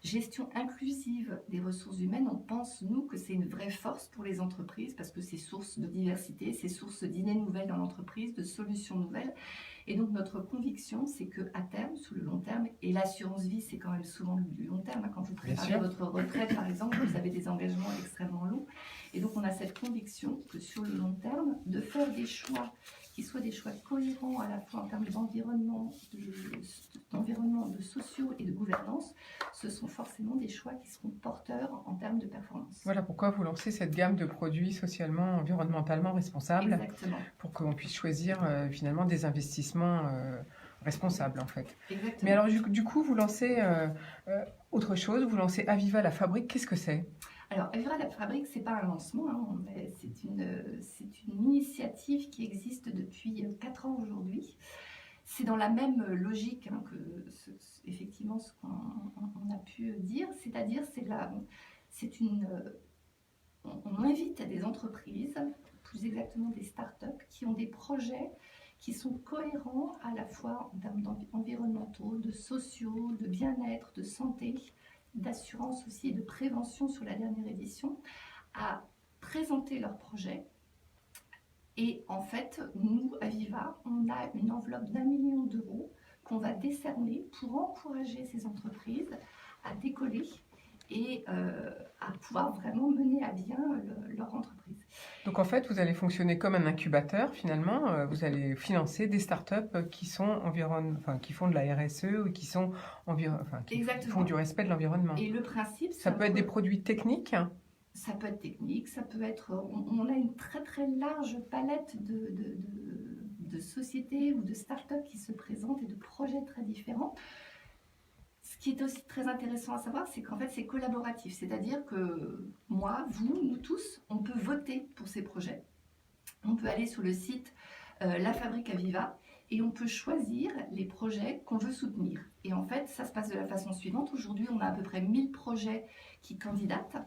gestion inclusive des ressources humaines, on pense, nous, que c'est une vraie force pour les entreprises parce que c'est source de diversité, c'est source d'idées nouvelles dans l'entreprise, de solutions nouvelles. Et donc, notre conviction, c'est qu'à terme, sous le long terme, et l'assurance vie, c'est quand même souvent du long terme. Quand vous préparez votre retraite, par exemple, vous avez des engagements extrêmement longs. Et donc, on a cette conviction que sur le long terme, de faire des choix qui soient des choix cohérents à la fois en termes d'environnement, de sociaux et de gouvernance, ce sont forcément des choix qui seront porteurs en termes de performance. Voilà pourquoi vous lancez cette gamme de produits socialement, environnementalement responsables. Exactement. Pour qu'on puisse choisir finalement des investissements responsables en fait. Exactement. Mais alors du coup, vous lancez autre chose, vous lancez Aviva la Fabrique, qu'est-ce que c'est ? Alors, Aviva la Fabrique, ce n'est pas un lancement, hein, c'est une initiative qui existe depuis 4 ans aujourd'hui. C'est dans la même logique hein, que effectivement ce qu'on a pu dire, c'est-à-dire on invite des entreprises, plus exactement des startups, qui ont des projets qui sont cohérents à la fois en termes environnementaux, de sociaux, de bien-être, de santé, d'assurance aussi et de prévention sur la dernière édition, à présenter leurs projets. Et en fait, nous, Aviva, on a une enveloppe d'1 million d'euros qu'on va décerner pour encourager ces entreprises à décoller et à pouvoir vraiment mener à bien leur entreprise. Donc en fait, vous allez fonctionner comme un incubateur finalement, vous allez financer des startups qui sont qui font de la RSE ou qui sont qui font du respect de l'environnement. Et le principe, ça peut être des produits techniques. Ça peut être technique, ça peut être... On a une très très large palette de sociétés ou de startups qui se présentent et de projets très différents. Ce qui est aussi très intéressant à savoir, c'est qu'en fait, c'est collaboratif. C'est-à-dire que moi, vous, nous tous, on peut voter pour ces projets. On peut aller sur le site La Fabrique Aviva et on peut choisir les projets qu'on veut soutenir. Et en fait, ça se passe de la façon suivante. Aujourd'hui, on a à peu près 1000 projets qui candidatent.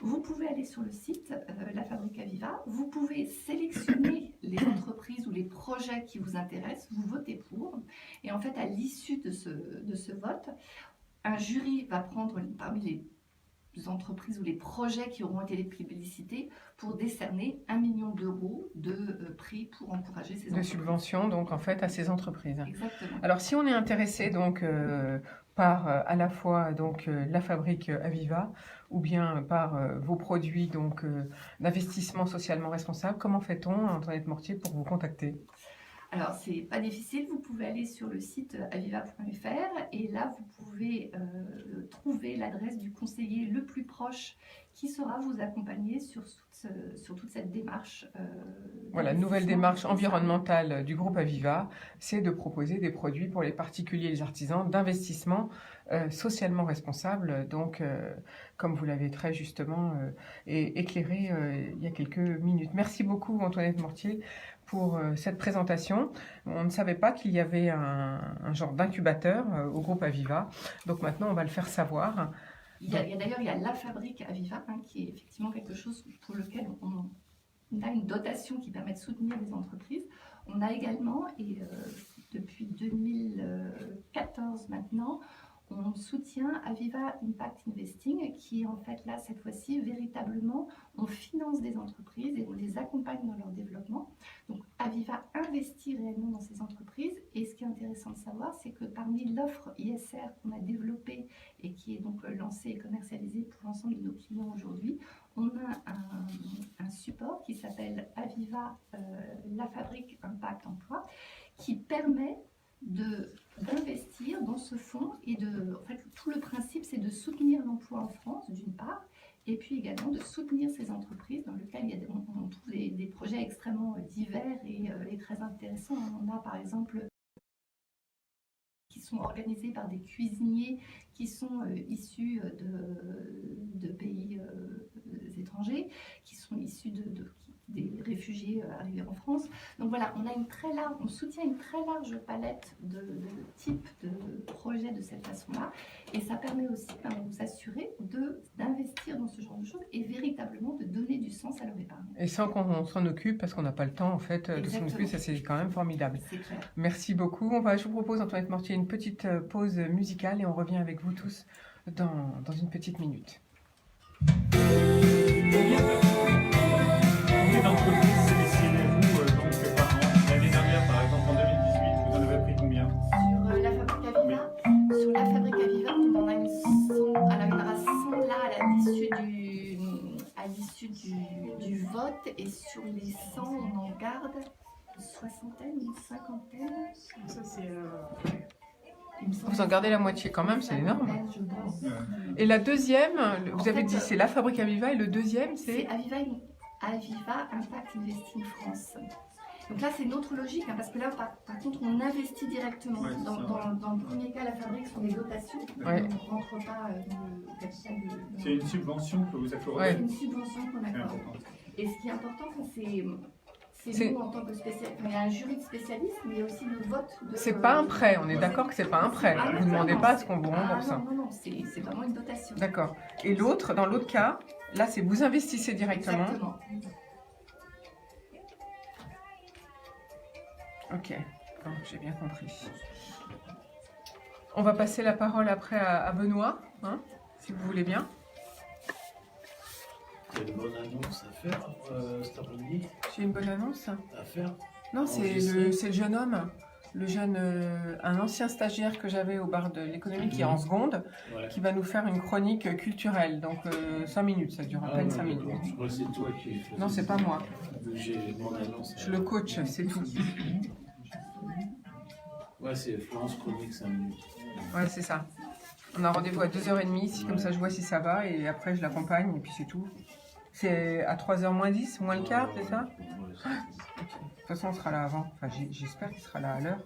Vous pouvez aller sur le site La Fabrique Aviva, vous pouvez sélectionner les entreprises ou les projets qui vous intéressent, vous votez pour, et en fait à l'issue de ce vote, un jury va prendre parmi les entreprises ou les projets qui auront été publicités pour décerner 1 million d'euros de prix pour encourager ces entreprises. De subventions donc en fait à ces entreprises. Exactement. Alors si on est intéressé donc par à la fois donc La Fabrique Aviva ou bien par vos produits donc d'investissement socialement responsable, comment fait-on, Antoinette Mortier, pour vous contacter ? Alors, c'est pas difficile, vous pouvez aller sur le site aviva.fr et là, vous pouvez trouver l'adresse du conseiller le plus proche qui saura vous accompagner sur toute cette démarche. Voilà, nouvelle démarche environnementale du groupe Aviva, c'est de proposer des produits pour les particuliers et les artisans d'investissement socialement responsable. Donc, comme vous l'avez très justement éclairé il y a quelques minutes. Merci beaucoup, Antoinette Mortier, pour cette présentation. On ne savait pas qu'il y avait un genre d'incubateur au groupe Aviva. Donc maintenant, on va le faire savoir. D'ailleurs, il y a La Fabrique Aviva, hein, qui est effectivement quelque chose pour lequel on a une dotation qui permet de soutenir les entreprises. On a également, et depuis 2014 maintenant, on soutient Aviva Impact Investing qui en fait là cette fois-ci véritablement on finance des entreprises et on les accompagne dans leur développement. Donc Aviva investit réellement dans ces entreprises et ce qui est intéressant de savoir c'est que parmi l'offre ISR qu'on a développée et qui est donc lancée et commercialisée pour l'ensemble de nos clients aujourd'hui, on a un support qui s'appelle Aviva La Fabrique Impact Emploi qui permet d'investir dans ce fonds et en fait, tout le principe c'est de soutenir l'emploi en France d'une part et puis également de soutenir ces entreprises dans lesquelles on trouve des projets extrêmement divers et très intéressants. On a par exemple qui sont organisés par des cuisiniers qui sont issus de pays étrangers, qui sont issus des réfugiés arrivés en France. Donc voilà, on soutient une très large palette de types de projets de cette façon-là, et ça permet aussi de vous assurer d'investir dans ce genre de choses et véritablement de donner du sens à leur épargne. Et sans qu'on s'en occupe, parce qu'on n'a pas le temps en fait de s'en occuper, ça c'est quand même formidable. C'est clair. Merci beaucoup. Je vous propose, Antoinette Mortier, une petite pause musicale et on revient avec vous tous dans une petite minute. Combien d'entreprises sélectionnez-vous donc par an? L'année dernière, par exemple, en 2018, vous en avez pris combien? Sur la fabrique Aviva, sur la fabrique Aviva, on en a une rassemblement là à l'issue du vote, et sur les 100, on en garde une soixantaine, une cinquantaine. Ça, c'est... Vous en gardez la moitié quand même, c'est énorme. Je pense. Et la deuxième, vous avez dit, c'est la fabrique Aviva, et le deuxième, c'est Aviva Impact Investing France. Donc là, c'est une autre logique, parce que là, par contre, on investit directement. Ouais, dans le premier cas, la fabrique sont des dotations. Ouais. On ne rentre pas dans le capital de... C'est une subvention que vous accordez. Ouais. C'est une subvention qu'on accorde. Et ce qui est important, c'est nous en tant que spécialistes. Il y a un jury de spécialistes, mais il y a aussi le vote de... C'est pas un prêt, on est d'accord que c'est pas un prêt. Vous ne demandez pas à ce qu'on vous rembourse. Non, c'est vraiment une dotation. D'accord. Et l'autre, dans l'autre cas, là, c'est vous investissez directement. Exactement. Ok, bon, j'ai bien compris. On va passer la parole après à Benoît, hein, si vous voulez bien. Il y a une bonne annonce à faire cet après-midi. J'ai une bonne annonce. À faire. Non, c'est le jeune homme, un ancien stagiaire que j'avais au bar de l'économie qui est en seconde, Ouais. qui va nous faire une chronique culturelle. Donc 5 minutes, ça dure à peine 5 minutes. Je crois que c'est toi qui faisais Non, c'est pas moi. J'ai mon annonce. Je le coach, c'est tout. Ouais, c'est Florence Chronique 5 minutes. Ouais, c'est ça. On a rendez-vous à 2h30, si comme ça je vois si ça va, et après je l'accompagne, et puis c'est tout. C'est à 3h moins 10, moins le quart, c'est ça? Ouais, c'est ça. Ok. De toute façon, on sera là avant. Enfin, j'espère qu'il sera là à l'heure.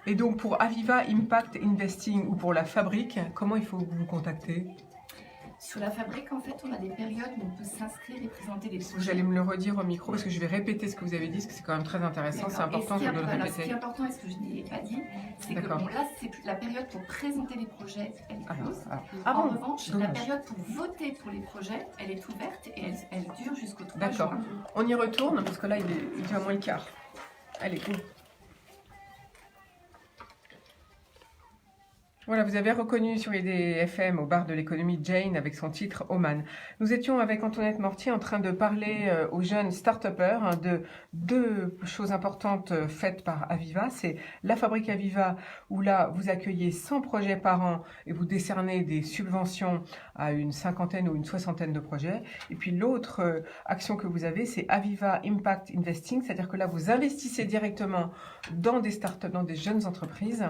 Et donc, pour Aviva Impact Investing ou pour la fabrique, comment il faut vous contacter? Sur la fabrique, en fait, on a des périodes où on peut s'inscrire et présenter des projets. Vous allez me le redire au micro parce que je vais répéter ce que vous avez dit, parce que c'est quand même très intéressant. C'est important de le Ce qui est répéter. important, et ce que je n'ai pas dit, c'est que D'accord. là, c'est la période pour présenter les projets, elle est close. Ah En bon, revanche, la dommage. période pour voter pour les projets, elle est ouverte et elle dure jusqu'au 3 D'accord. juin. On y retourne parce que là, il est déjà moins le quart. Allez, go. Voilà, vous avez reconnu sur IDFM au bar de l'économie Jane avec son titre Oman. Nous étions avec Antoinette Mortier en train de parler aux jeunes start-upers de deux choses importantes faites par Aviva. C'est la fabrique Aviva où là, vous accueillez 100 projets par an et vous décernez des subventions à une cinquantaine ou une soixantaine de projets. Et puis l'autre action que vous avez, c'est Aviva Impact Investing, c'est-à-dire que là, vous investissez directement dans des startups, dans des jeunes entreprises.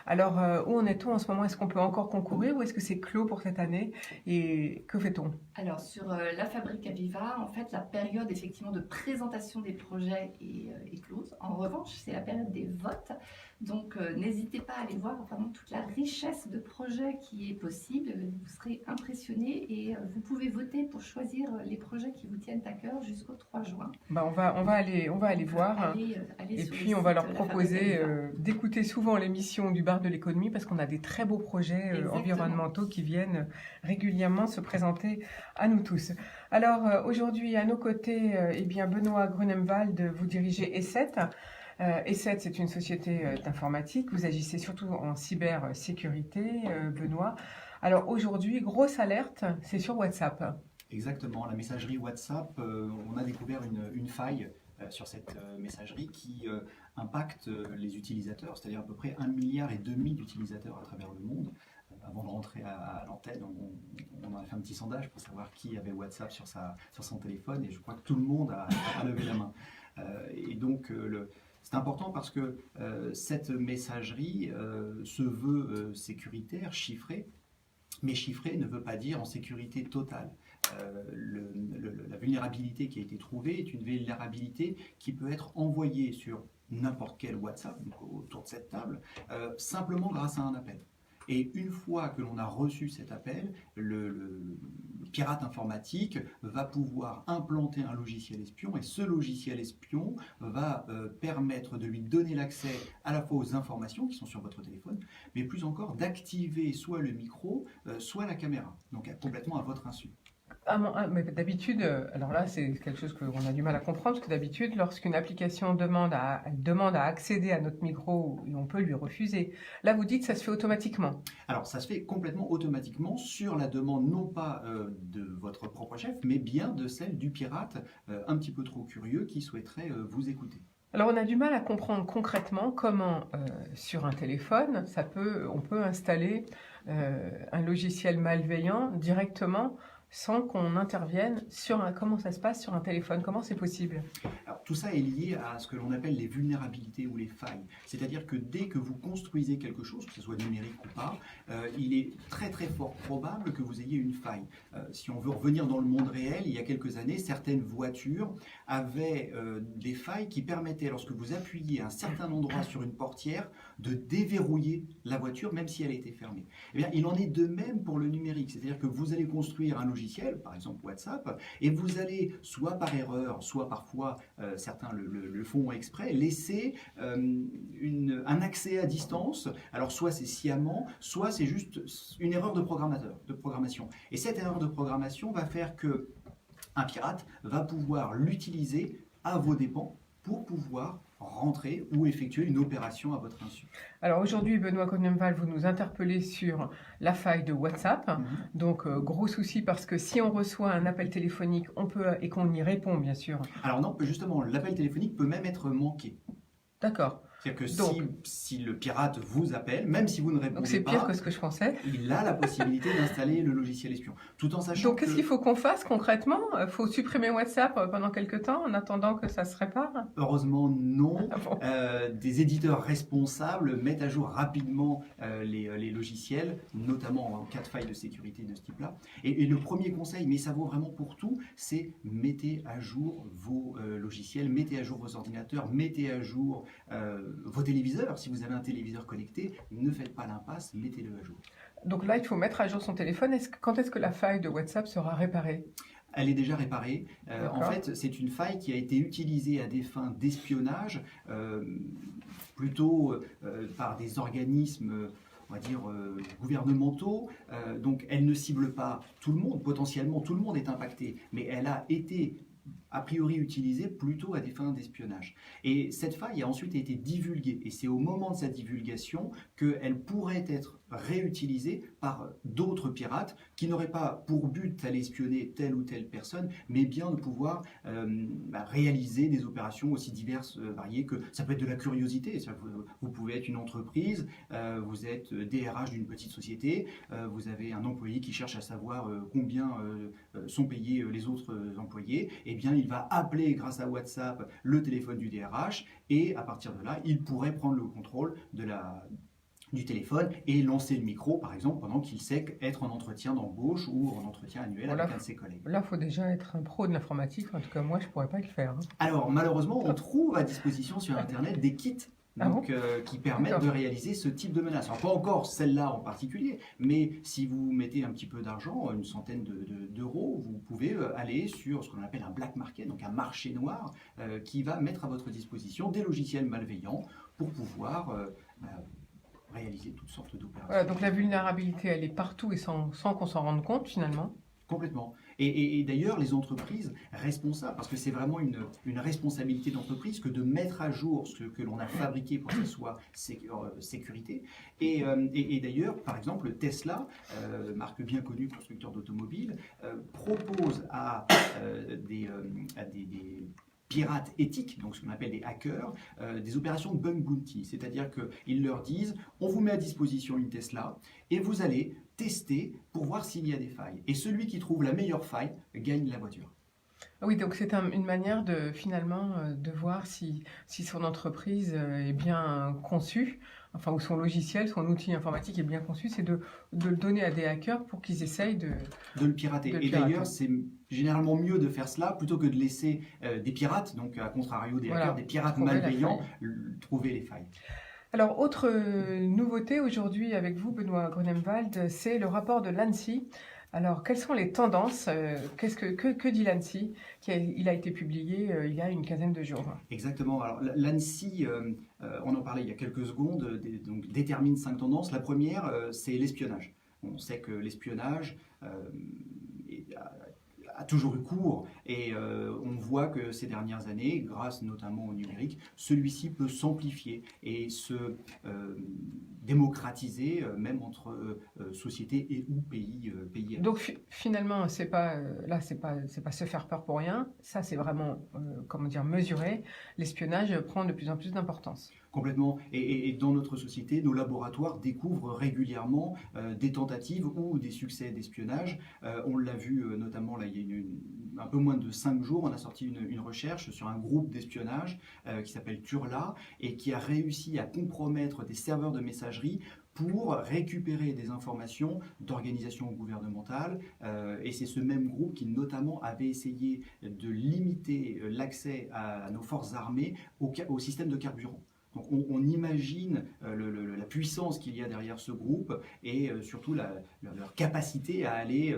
Alors, où en est-on en ce moment? Est-ce qu'on peut encore concourir ou est-ce que c'est clos pour cette année? Et que fait-on? Alors, sur la fabrique Aviva, en fait, la période effectivement de présentation des projets est close. En revanche, c'est la période des votes. Donc, n'hésitez pas à aller voir vraiment toute la richesse de projets qui est possible. Vous serez impressionnés et vous pouvez voter pour choisir les projets qui vous tiennent à cœur jusqu'au 3 juin. Bah, on va aller voir. Allez Et sur puis, le on va site leur de la fabrique proposer Aviva. d'écouter souvent l'émission du bar de l'économie parce qu'on a des très beaux projets Exactement. environnementaux qui viennent régulièrement se présenter à nous tous. Alors, aujourd'hui, à nos côtés, eh bien, Benoît Grunemwald, vous dirigez E7. E7, c'est une société d'informatique. Vous agissez surtout en cybersécurité, Benoît. Alors, aujourd'hui, grosse alerte, c'est sur WhatsApp. Exactement, la messagerie WhatsApp, on a découvert une faille sur cette messagerie qui impacte les utilisateurs, c'est-à-dire à peu près 1,5 milliard d'utilisateurs à travers le monde. Avant de rentrer à l'antenne, on a fait un petit sondage pour savoir qui avait WhatsApp sur son téléphone et je crois que tout le monde a levé la main. Et donc, c'est important parce que cette messagerie se veut sécuritaire, chiffrée, mais chiffrée ne veut pas dire en sécurité totale. La vulnérabilité qui a été trouvée est une vulnérabilité qui peut être envoyée sur n'importe quel WhatsApp, donc autour de cette table, simplement grâce à un appel. Et une fois que l'on a reçu cet appel, le pirate informatique va pouvoir implanter un logiciel espion, et ce logiciel espion va permettre de lui donner l'accès à la fois aux informations qui sont sur votre téléphone, mais plus encore d'activer soit le micro, soit la caméra, donc complètement à votre insu. Mais d'habitude, alors là c'est quelque chose qu'on a du mal à comprendre, parce que d'habitude lorsqu'une application demande à accéder à notre micro, on peut lui refuser. Là vous dites que ça se fait automatiquement. Alors ça se fait complètement automatiquement sur la demande non pas de votre propre chef, mais bien de celle du pirate un petit peu trop curieux qui souhaiterait vous écouter. Alors on a du mal à comprendre concrètement comment sur un téléphone on peut installer un logiciel malveillant directement sans qu'on intervienne comment ça se passe sur un téléphone, comment c'est possible? Alors, tout ça est lié à ce que l'on appelle les vulnérabilités ou les failles. C'est-à-dire que dès que vous construisez quelque chose, que ce soit numérique ou pas, il est très très fort probable que vous ayez une faille. Si on veut revenir dans le monde réel, il y a quelques années, certaines voitures avaient des failles qui permettaient, lorsque vous appuyiez à un certain endroit sur une portière, de déverrouiller la voiture, même si elle était fermée. Eh bien, il en est de même pour le numérique. C'est-à-dire que vous allez construire un logiciel, par exemple WhatsApp, et vous allez, soit par erreur, soit parfois, certains le font exprès, laisser un accès à distance. Alors soit c'est sciemment, soit c'est juste une erreur de programmation. Et cette erreur de programmation va faire que un pirate va pouvoir l'utiliser à vos dépens pour pouvoir rentrer ou effectuer une opération à votre insu. Alors aujourd'hui, Benoît Cognenval, vous nous interpellez sur la faille de WhatsApp. Donc gros souci parce que si on reçoit un appel téléphonique, et qu'on y répond bien sûr. Alors non, justement, l'appel téléphonique peut même être manqué. D'accord. C'est-à-dire que si le pirate vous appelle, même si vous ne répondez pas, donc c'est pire que ce que je pensais. Il a la possibilité d'installer le logiciel espion, tout en sachant. Donc qu'est-ce qu'il faut qu'on fasse concrètement? Il faut supprimer WhatsApp pendant quelques temps en attendant que ça se répare? Heureusement non. Ah bon. Des éditeurs responsables mettent à jour rapidement les logiciels, notamment en cas de faille de sécurité de ce type-là. Et le premier conseil, mais ça vaut vraiment pour tout, c'est mettez à jour vos logiciels, mettez à jour vos ordinateurs, mettez à jour vos téléviseurs. Si vous avez un téléviseur connecté, ne faites pas l'impasse, mettez-le à jour. Donc là, il faut mettre à jour son téléphone. Quand est-ce que la faille de WhatsApp sera réparée? Elle est déjà réparée. En fait, c'est une faille qui a été utilisée à des fins d'espionnage, plutôt par des organismes, on va dire, gouvernementaux. Donc elle ne cible pas tout le monde. Potentiellement, tout le monde est impacté. Mais elle a été a priori utilisée plutôt à des fins d'espionnage. Et cette faille a ensuite été divulguée. Et c'est au moment de sa divulgation qu'elle pourrait être réutilisée par d'autres pirates qui n'auraient pas pour but d'aller espionner telle ou telle personne, mais bien de pouvoir réaliser des opérations aussi diverses, variées, que ça peut être de la curiosité. Vous pouvez être une entreprise, vous êtes DRH d'une petite société, vous avez un employé qui cherche à savoir combien sont payés les autres employés, et bien il va appeler grâce à WhatsApp le téléphone du DRH, et à partir de là, il pourrait prendre le contrôle du téléphone et lancer le micro, par exemple, pendant qu'il sait être en entretien d'embauche ou en entretien annuel avec un de ses collègues. Là, il faut déjà être un pro de l'informatique. En tout cas, moi, je ne pourrais pas le faire. Hein. Alors, malheureusement, on trouve à disposition sur Internet des kits qui permettent de réaliser ce type de menace. Alors, pas encore celle-là en particulier, mais si vous mettez un petit peu d'argent, une centaine d'euros, vous pouvez aller sur ce qu'on appelle un black market, donc un marché noir, qui va mettre à votre disposition des logiciels malveillants pour pouvoir réaliser toutes sortes d'opérations. Voilà, donc la vulnérabilité, elle est partout et sans qu'on s'en rende compte finalement. Complètement. Et d'ailleurs, les entreprises responsables, parce que c'est vraiment une responsabilité d'entreprise que de mettre à jour ce que l'on a fabriqué pour que ce soit sécurité. Et d'ailleurs, par exemple, Tesla, marque bien connue, constructeur d'automobiles, propose à des pirates éthiques, donc ce qu'on appelle des hackers, des opérations de bug bounty, c'est-à-dire qu'ils leur disent on vous met à disposition une Tesla et vous allez tester pour voir s'il y a des failles. Et celui qui trouve la meilleure faille gagne la voiture. Oui, donc c'est une manière de finalement de voir si son entreprise est bien conçue, enfin ou son logiciel, son outil informatique est bien conçu, c'est de le donner à des hackers pour qu'ils essayent de le pirater. Et d'ailleurs, c'est généralement mieux de faire cela plutôt que de laisser des pirates, donc à contrario des hackers, des pirates malveillants, trouver les failles. Alors, autre nouveauté aujourd'hui avec vous, Benoît Grunemwald, c'est le rapport de l'ANSSI. Alors, quelles sont les tendances que dit l'ANSSI Il a été publié il y a une quinzaine de jours. Exactement. Alors, l'ANSSI, on en parlait il y a quelques secondes, donc, détermine 5 tendances. La première, c'est l'espionnage. On sait que l'espionnage a toujours eu cours et on voit que ces dernières années, grâce notamment au numérique, celui-ci peut s'amplifier et se démocratiser même entre sociétés et ou pays. Donc finalement, c'est pas se faire peur pour rien. Ça, c'est vraiment mesuré. L'espionnage prend de plus en plus d'importance. Complètement. Et dans notre société, nos laboratoires découvrent régulièrement des tentatives ou des succès d'espionnage. On l'a vu notamment là, il y a un peu moins de 5 jours, on a sorti une recherche sur un groupe d'espionnage qui s'appelle Turla et qui a réussi à compromettre des serveurs de messagerie pour récupérer des informations d'organisations gouvernementales. Et c'est ce même groupe qui notamment avait essayé de limiter l'accès à nos forces armées au système de carburant. Donc on imagine la puissance qu'il y a derrière ce groupe et surtout leur capacité à aller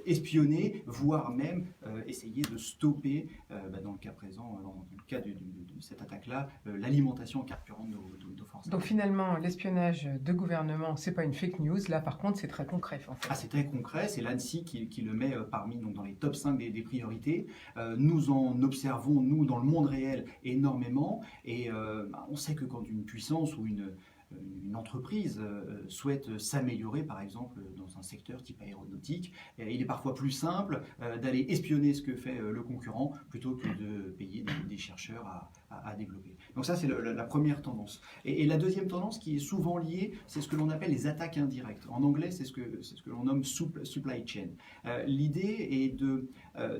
espionner, voire même essayer de stopper, dans le cas présent, dans le cas de cette attaque-là, l'alimentation en carburant de nos forces. Donc finalement, l'espionnage de gouvernement, c'est pas une fake news. Là, par contre, c'est très concret. En fait. Ah, c'est très concret. C'est l'ANSSI qui le met parmi dans les top 5 des priorités. Nous en observons, nous, dans le monde réel, énormément. Et on sait que quand une puissance ou une entreprise souhaite s'améliorer, par exemple, dans un secteur type aéronautique, il est parfois plus simple d'aller espionner ce que fait le concurrent plutôt que de payer des chercheurs à développer. Donc ça, c'est la première tendance. Et la deuxième tendance qui est souvent liée, c'est ce que l'on appelle les attaques indirectes. En anglais, c'est ce que l'on nomme supply chain. L'idée est de,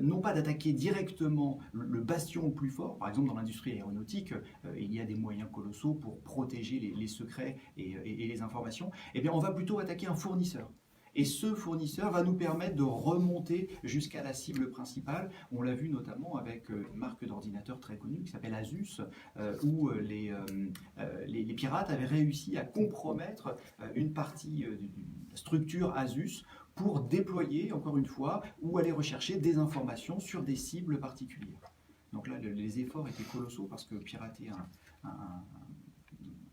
non pas d'attaquer directement le bastion le plus fort, par exemple dans l'industrie aéronautique, il y a des moyens colossaux pour protéger les secrets et les informations, eh bien on va plutôt attaquer un fournisseur. Et ce fournisseur va nous permettre de remonter jusqu'à la cible principale. On l'a vu notamment avec une marque d'ordinateur très connue qui s'appelle Asus, où les pirates avaient réussi à compromettre une partie de la structure Asus pour déployer, encore une fois, ou aller rechercher des informations sur des cibles particulières. Donc là, les efforts étaient colossaux parce que pirater un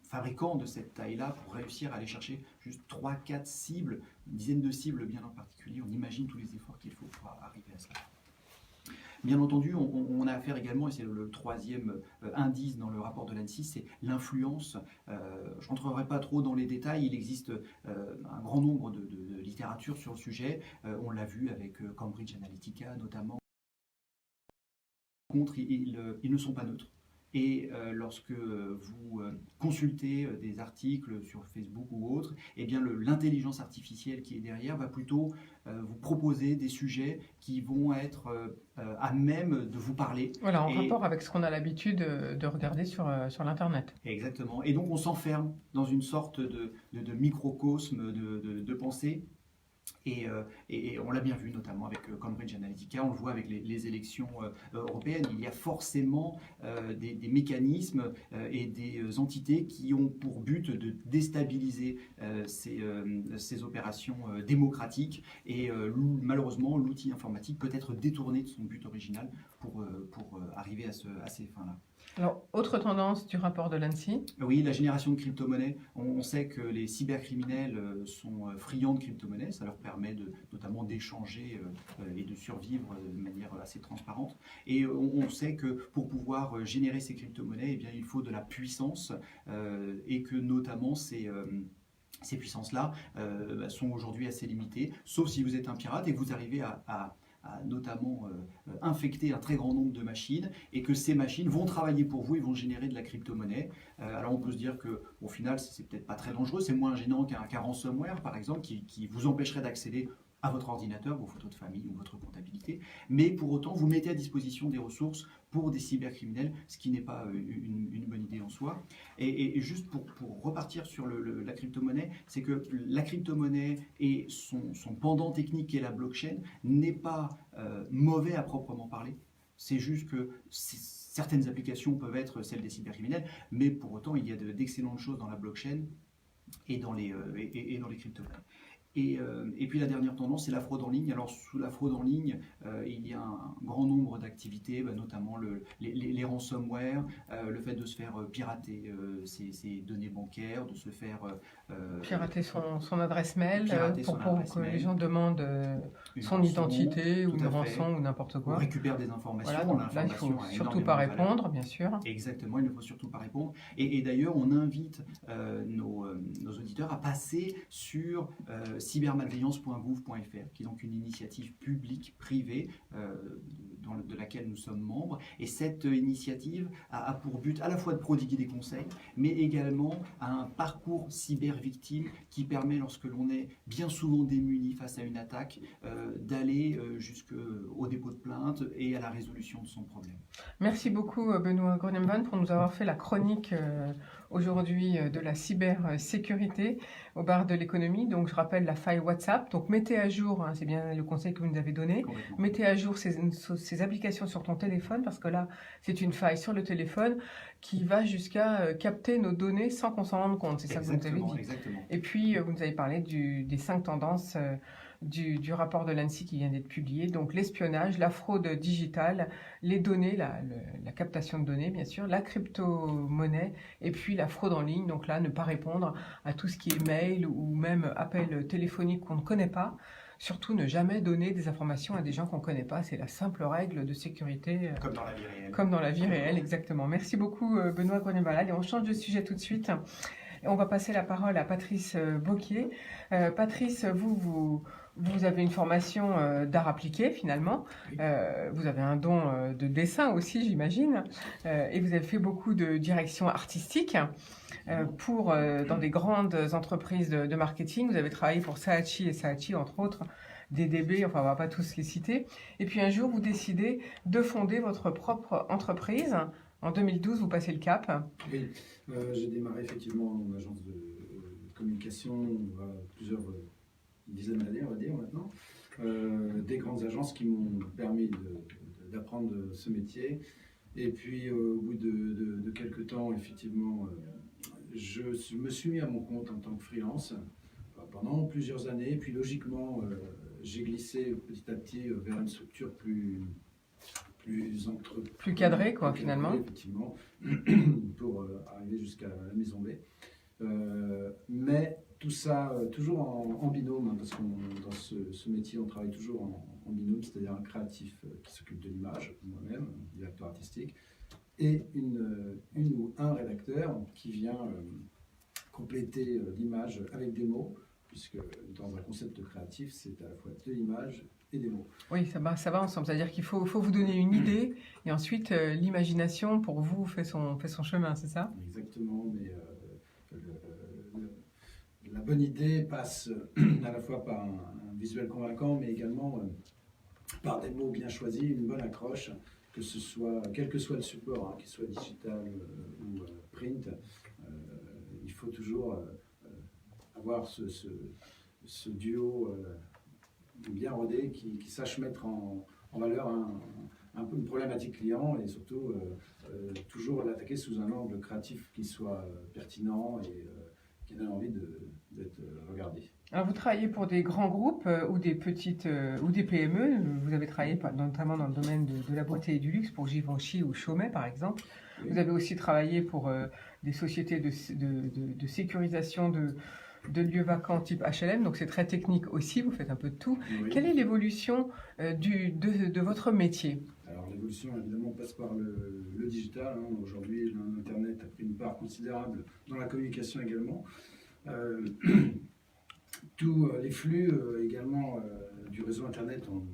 fabricant de cette taille-là pour réussir à aller chercher juste 3-4 cibles, une dizaine de cibles bien en particulier, on imagine tous les efforts qu'il faut pour arriver à cela. Bien entendu, on a affaire également, et c'est le troisième indice dans le rapport de l'ANSSI, c'est l'influence. Je ne rentrerai pas trop dans les détails, il existe un grand nombre de littératures sur le sujet. On l'a vu avec Cambridge Analytica notamment. Ils ne sont pas neutres. Et lorsque vous consultez des articles sur Facebook ou autres, eh bien l'intelligence artificielle qui est derrière va plutôt vous proposer des sujets qui vont être à même de vous parler. Voilà, en rapport avec ce qu'on a l'habitude de regarder sur l'Internet. Exactement. Et donc on s'enferme dans une sorte de microcosme de pensée. Et on l'a bien vu notamment avec Cambridge Analytica, on le voit avec les élections européennes, il y a forcément des mécanismes et des entités qui ont pour but de déstabiliser ces opérations démocratiques et malheureusement l'outil informatique peut être détourné de son but original pour arriver à ces fins-là. Alors, autre tendance du rapport de l'ANSSI ? Oui, la génération de crypto-monnaies. On sait que les cybercriminels sont friands de crypto-monnaies. Ça leur permet notamment d'échanger et de survivre de manière assez transparente. Et on sait que pour pouvoir générer ces crypto-monnaies, eh bien, il faut de la puissance et que notamment ces puissances-là sont aujourd'hui assez limitées, sauf si vous êtes un pirate et que vous arrivez à notamment infecter un très grand nombre de machines et que ces machines vont travailler pour vous et vont générer de la crypto-monnaie. Alors on peut se dire qu'au final, c'est peut-être pas très dangereux, c'est moins gênant qu'un ransomware par exemple qui vous empêcherait d'accéder à votre ordinateur, vos photos de famille ou votre comptabilité, mais pour autant vous mettez à disposition des ressources pour des cybercriminels, ce qui n'est pas une bonne idée en soi. Et juste pour repartir sur la crypto-monnaie, c'est que la crypto-monnaie et son pendant technique qui est la blockchain n'est pas mauvais à proprement parler, c'est juste que certaines applications peuvent être celles des cybercriminels, mais pour autant, il y a d'excellentes choses dans la blockchain et dans les crypto-monnaies. Et puis la dernière tendance, c'est la fraude en ligne. Alors sous la fraude en ligne, il y a un grand nombre d'activités, notamment les ransomware, le fait de se faire pirater ses données bancaires, de se faire... pirater son adresse mail pour que mail, les gens demandent son rançon, identité ou tout une à fait. rançon ou n'importe quoi. On récupère des informations. Voilà, donc là, il ne faut surtout pas répondre, bien sûr. Exactement, il ne faut surtout pas répondre. Et d'ailleurs, on invite nos auditeurs à passer sur cybermalveillance.gouv.fr, qui est donc une initiative publique, privée, de laquelle nous sommes membres. Et cette initiative a pour but à la fois de prodiguer des conseils, mais également un parcours cyber-victime qui permet, lorsque l'on est bien souvent démuni face à une attaque, d'aller jusqu'au dépôt de plainte et à la résolution de son problème. Merci beaucoup Benoît Groenewald pour nous avoir fait la chronique aujourd'hui de la cybersécurité au bar de l'économie. Donc je rappelle la faille WhatsApp. Donc mettez à jour, c'est bien le conseil que vous nous avez donné, mettez à jour ces applications sur ton téléphone parce que là c'est une faille sur le téléphone qui va jusqu'à capter nos données sans qu'on s'en rende compte. C'est ça que vous nous avez dit. Exactement. Et puis vous nous avez parlé des 5 tendances du rapport de l'ANSSI qui vient d'être publié. Donc l'espionnage, la fraude digitale, les données, la captation de données bien sûr, la crypto-monnaie et puis la fraude en ligne. Donc là, ne pas répondre à tout ce qui est mail ou même appel téléphonique qu'on ne connaît pas. Surtout, ne jamais donner des informations à des gens qu'on ne connaît pas. C'est la simple règle de sécurité. Comme dans la vie réelle. Comme dans la vie réelle, exactement. Merci beaucoup Benoît Groenewald. Et on change de sujet tout de suite. Et on va passer la parole à Patrice Bocquier. Patrice, vous avez une formation d'art appliqué finalement. Vous avez un don de dessin aussi, j'imagine. Et vous avez fait beaucoup de direction artistique dans des grandes entreprises de marketing. Vous avez travaillé pour Saatchi et Saatchi, entre autres, DDB, enfin on ne va pas tous les citer. Et puis un jour, vous décidez de fonder votre propre entreprise. En 2012, vous passez le cap. Oui, j'ai démarré effectivement en agence de communication plusieurs dizaines d'années, on va dire maintenant. Des grandes agences qui m'ont permis d'apprendre ce métier. Et puis au bout de quelques temps, effectivement, je me suis mis à mon compte en tant que freelance pendant plusieurs années. Puis logiquement, j'ai glissé petit à petit vers une structure plus cadré, quoi, finalement. Effectivement, pour arriver jusqu'à la maison B. Mais tout ça, toujours en binôme, hein, parce que dans ce métier, on travaille toujours en binôme, c'est-à-dire un créatif qui s'occupe de l'image, moi-même, directeur artistique, et une ou un rédacteur qui vient compléter l'image avec des mots, puisque dans un concept créatif, c'est à la fois de l'image et des mots. Oui, ça va ensemble. C'est-à-dire qu'il faut vous donner une idée et ensuite l'imagination pour vous fait son chemin, c'est ça? Exactement, mais la bonne idée passe à la fois par un visuel convaincant, mais également par des mots bien choisis, une bonne accroche, que ce soit, quel que soit le support, hein, qu'il soit digital ou print, il faut toujours avoir ce duo bien rodé qui sache mettre en valeur un peu une problématique client et surtout toujours l'attaquer sous un angle créatif qui soit pertinent et qui donne envie d'être regardé. Alors vous travaillez pour des grands groupes ou des petites ou des PME. Vous avez travaillé notamment dans le domaine de la beauté et du luxe pour Givenchy ou Chaumet par exemple. Oui. Vous avez aussi travaillé pour des sociétés de sécurisation de lieux vacants type HLM, donc c'est très technique aussi, vous faites un peu de tout. Oui. Quelle est l'évolution de votre métier? Alors l'évolution évidemment passe par le digital. Hein. Aujourd'hui, l'Internet a pris une part considérable dans la communication également. Tous les flux également du réseau Internet ont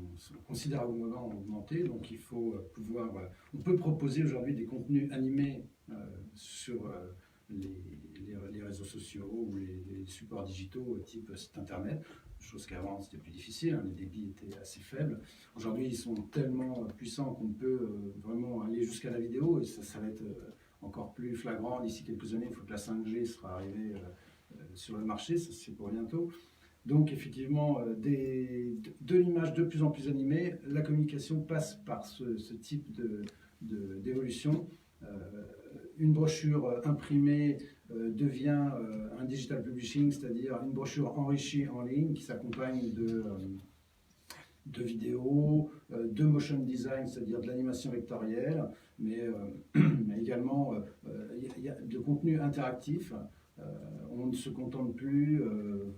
considérablement augmenté, donc il faut pouvoir... on peut proposer aujourd'hui des contenus animés sur les réseaux sociaux ou les supports digitaux type site Internet, chose qu'avant c'était plus difficile, hein, les débits étaient assez faibles. Aujourd'hui ils sont tellement puissants qu'on peut vraiment aller jusqu'à la vidéo et ça va être encore plus flagrant d'ici quelques années. Il faut que la 5G sera arrivée sur le marché, ça c'est pour bientôt. Donc effectivement, de l'image de plus en plus animée, la communication passe par ce type d'évolution. Une brochure imprimée devient un digital publishing, c'est-à-dire une brochure enrichie en ligne qui s'accompagne de vidéos, de motion design, c'est-à-dire de l'animation vectorielle, mais également de contenu interactif. On ne se contente plus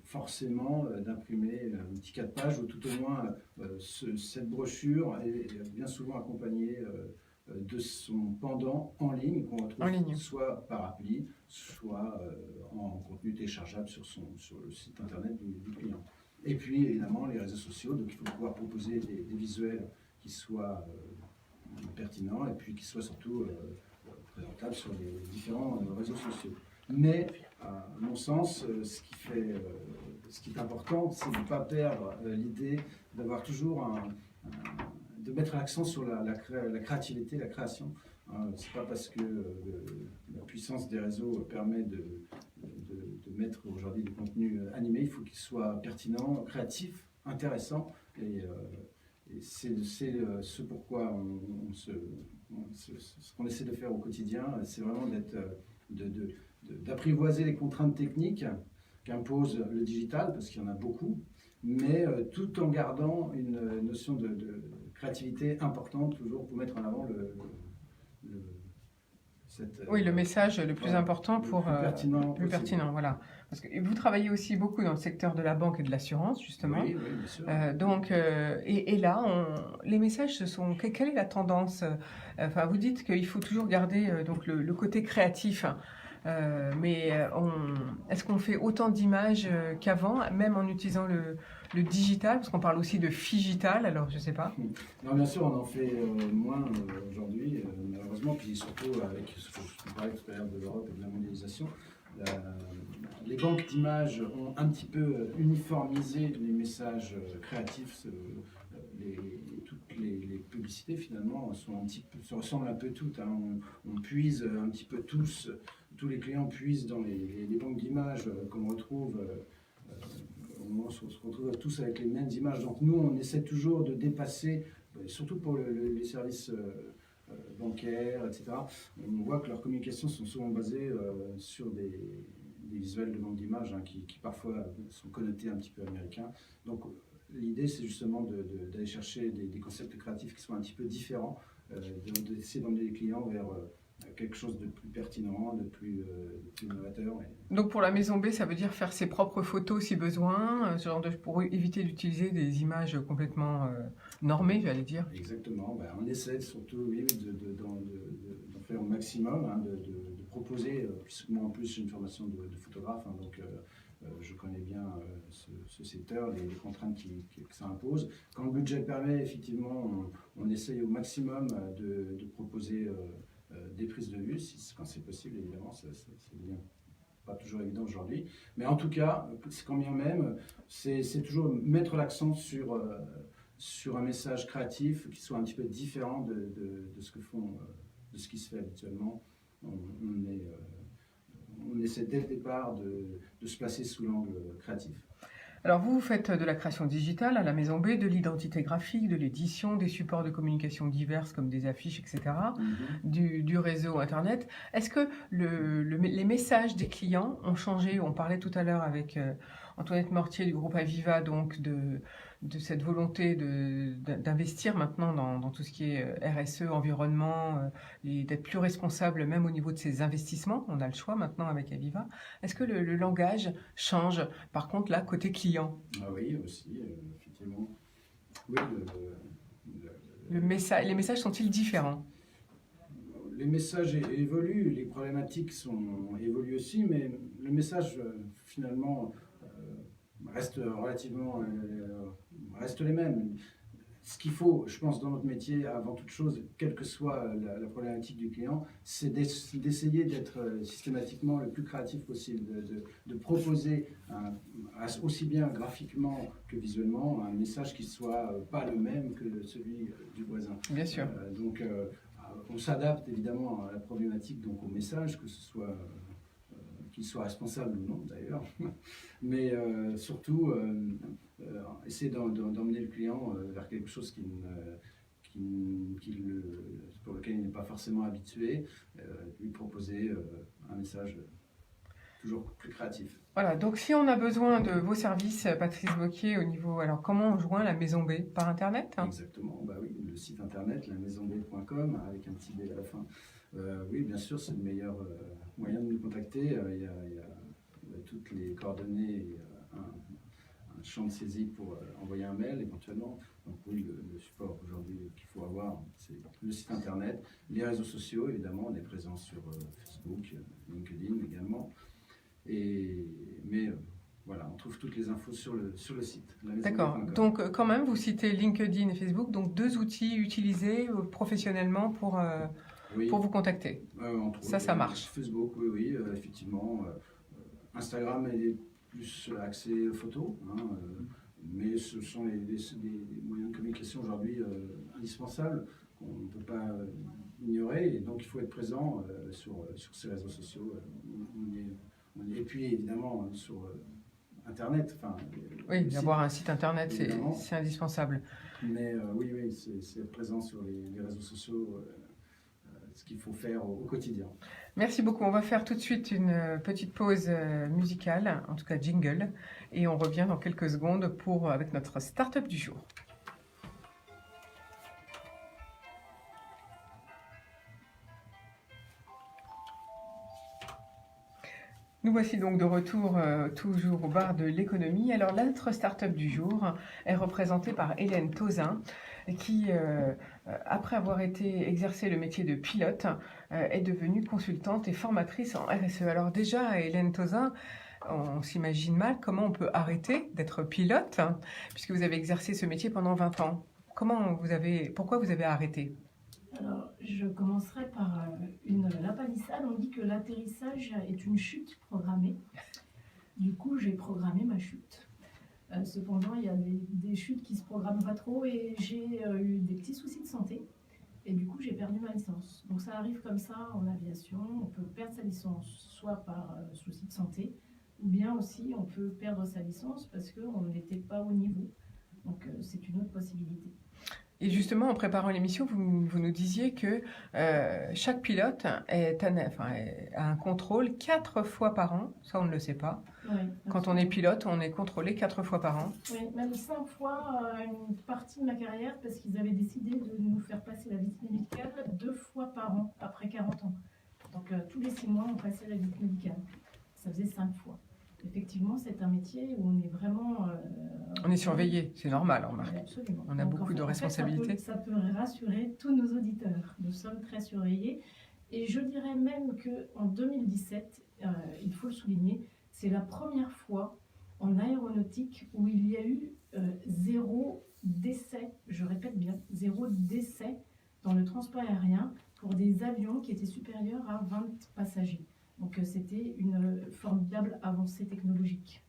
forcément d'imprimer un petit 4 pages, ou tout au moins cette brochure est bien souvent accompagnée de son pendant en ligne, qu'on retrouve soit par appli, soit en contenu téléchargeable sur le site internet du client. Et puis évidemment les réseaux sociaux, donc il faut pouvoir proposer des visuels qui soient pertinents et puis qui soient surtout présentables sur les différents réseaux sociaux. Mais à mon sens, ce qui est important, c'est de ne pas perdre l'idée d'avoir toujours de mettre l'accent sur la créativité, la création. C'est pas parce que la puissance des réseaux permet de mettre aujourd'hui des contenus animés, il faut qu'ils soient pertinents, créatifs, intéressants, et c'est ce pourquoi ce qu'on essaie de faire au quotidien, c'est vraiment d'apprivoiser les contraintes techniques qu'impose le digital, parce qu'il y en a beaucoup, mais tout en gardant une notion de créativité importante, toujours pour mettre en avant le message le plus important pour le plus pertinent, voilà. Parce que vous travaillez aussi beaucoup dans le secteur de la banque et de l'assurance, justement. Oui, bien sûr. Et là, les messages, quelle est la tendance? Enfin, vous dites qu'il faut toujours garder donc le côté créatif. Mais est-ce qu'on fait autant d'images qu'avant, même en utilisant le digital, parce qu'on parle aussi de figital, alors je ne sais pas. Non, bien sûr, on en fait moins aujourd'hui, malheureusement, puis surtout avec ce que je parlais tout à l'heure de l'Europe et de la mondialisation. Les banques d'images ont un petit peu uniformisé les messages créatifs. Toutes les publicités finalement se ressemblent un peu toutes. Hein. On puise un petit peu tous les clients puisent dans les banques d'images qu'on retrouve. On se retrouve tous avec les mêmes images. Donc nous, on essaie toujours de dépasser, surtout pour les services bancaires, etc. On voit que leurs communications sont souvent basées sur des visuels de banque d'images qui parfois sont connotés un petit peu américains. Donc l'idée, c'est justement d'aller chercher des concepts créatifs qui soient un petit peu différents, d'essayer d'emmener les clients vers quelque chose de plus pertinent, de plus innovateur. Donc pour la maison B, ça veut dire faire ses propres photos si besoin, pour éviter d'utiliser des images complètement normées, j'allais dire. Exactement. On essaie surtout d'en faire au maximum, de proposer, puisque moi en plus j'ai une formation de photographe, donc je connais bien ce secteur, les contraintes que ça impose. Quand le budget permet, effectivement, on essaye au maximum de proposer des prises de vue, quand c'est possible, évidemment, ça devient pas toujours évident aujourd'hui. Mais en tout cas, quand bien même, c'est toujours mettre l'accent sur un message créatif qui soit un petit peu différent de ce qui se fait habituellement. On essaie dès le départ de se placer sous l'angle créatif. Alors vous faites de la création digitale à la Maison B, de l'identité graphique, de l'édition, des supports de communication divers comme des affiches, etc., du réseau Internet. Est-ce que les messages des clients ont changé? On parlait tout à l'heure avec Antoinette Mortier du groupe Aviva, donc de cette volonté d'investir maintenant dans tout ce qui est RSE, environnement, et d'être plus responsable même au niveau de ses investissements. On a le choix maintenant avec Aviva. Est-ce que le langage change, par contre, là, côté client? Oui, aussi, effectivement. Oui, les messages sont-ils différents? Les messages évoluent, les problématiques évoluent aussi, mais le message, finalement, reste les mêmes. Ce qu'il faut, je pense, dans notre métier, avant toute chose, quelle que soit la problématique du client, c'est d'essayer d'être systématiquement le plus créatif possible, de proposer aussi bien graphiquement que visuellement un message qui soit pas le même que celui du voisin. Bien sûr. Donc, on s'adapte évidemment à la problématique, donc au message, que ce soit qu'il soit responsable ou non d'ailleurs, mais surtout essayer d'emmener le client vers quelque chose pour lequel il n'est pas forcément habitué, lui proposer un message toujours plus créatif. Voilà, donc si on a besoin de vos services, Patrice Wauquiez, au niveau... Alors, comment on joint la Maison B? Par Internet, hein? Exactement, bah oui, le site internet, lamaisonb.com, avec un petit B à la fin. Oui, bien sûr, c'est le meilleur moyen de nous contacter. Il y a toutes les coordonnées et un champ de saisie pour envoyer un mail éventuellement. Donc oui, le support aujourd'hui qu'il faut avoir, c'est le site internet, les réseaux sociaux, évidemment, on est présent sur Facebook, LinkedIn également. Mais voilà, on trouve toutes les infos sur le site. D'accord. Donc, quand même, vous citez LinkedIn et Facebook, donc 2 outils utilisés professionnellement pour vous contacter. Ça marche. Facebook, oui, effectivement. Instagram est plus axé photo, mais ce sont des moyens de communication aujourd'hui indispensables qu'on ne peut pas ignorer, et donc il faut être présent sur ces réseaux sociaux. Et puis évidemment sur Internet. Oui, avoir un site Internet, c'est indispensable. Mais oui, c'est être présent sur les réseaux sociaux, ce qu'il faut faire au quotidien. Merci beaucoup. On va faire tout de suite une petite pause musicale, en tout cas jingle, et on revient dans quelques secondes avec notre start-up du jour. Nous voici donc de retour toujours au bar de l'économie. Alors notre start-up du jour est représentée par Hélène Tauzin qui, après avoir exercé le métier de pilote, est devenue consultante et formatrice en RSE. Alors déjà, Hélène Tauzin, on s'imagine mal comment on peut arrêter d'être pilote, puisque vous avez exercé ce métier pendant 20 ans. Pourquoi vous avez arrêté ? Alors, je commencerai par la palissade. On dit que l'atterrissage est une chute programmée. Du coup, j'ai programmé ma chute. Cependant, il y a des chutes qui ne se programment pas trop et j'ai eu des petits soucis de santé. Et du coup, j'ai perdu ma licence. Donc ça arrive comme ça en aviation. On peut perdre sa licence soit par souci de santé, ou bien aussi on peut perdre sa licence parce qu'on n'était pas au niveau. Donc c'est une autre possibilité. Et justement, en préparant l'émission, vous nous disiez que chaque pilote a un contrôle 4 fois par an. Ça, on ne le sait pas. Oui, quand on est pilote, on est contrôlé 4 fois par an. Oui, même 5 fois une partie de ma carrière, parce qu'ils avaient décidé de nous faire passer la visite médicale 2 fois par an, après 40 ans. Donc tous les 6 mois, on passait la visite médicale. Ça faisait 5 fois. Effectivement, c'est un métier où on est vraiment... on est surveillé, c'est normal, on remarque. Absolument. On a beaucoup de responsabilités. Ça peut rassurer tous nos auditeurs. Nous sommes très surveillés. Et je dirais même qu'en 2017, il faut le souligner, c'est la première fois en aéronautique où il y a eu 0 décès, je répète bien, 0 décès dans le transport aérien pour des avions qui étaient supérieurs à 20 passagers. Donc c'était une formidable avancée technologique.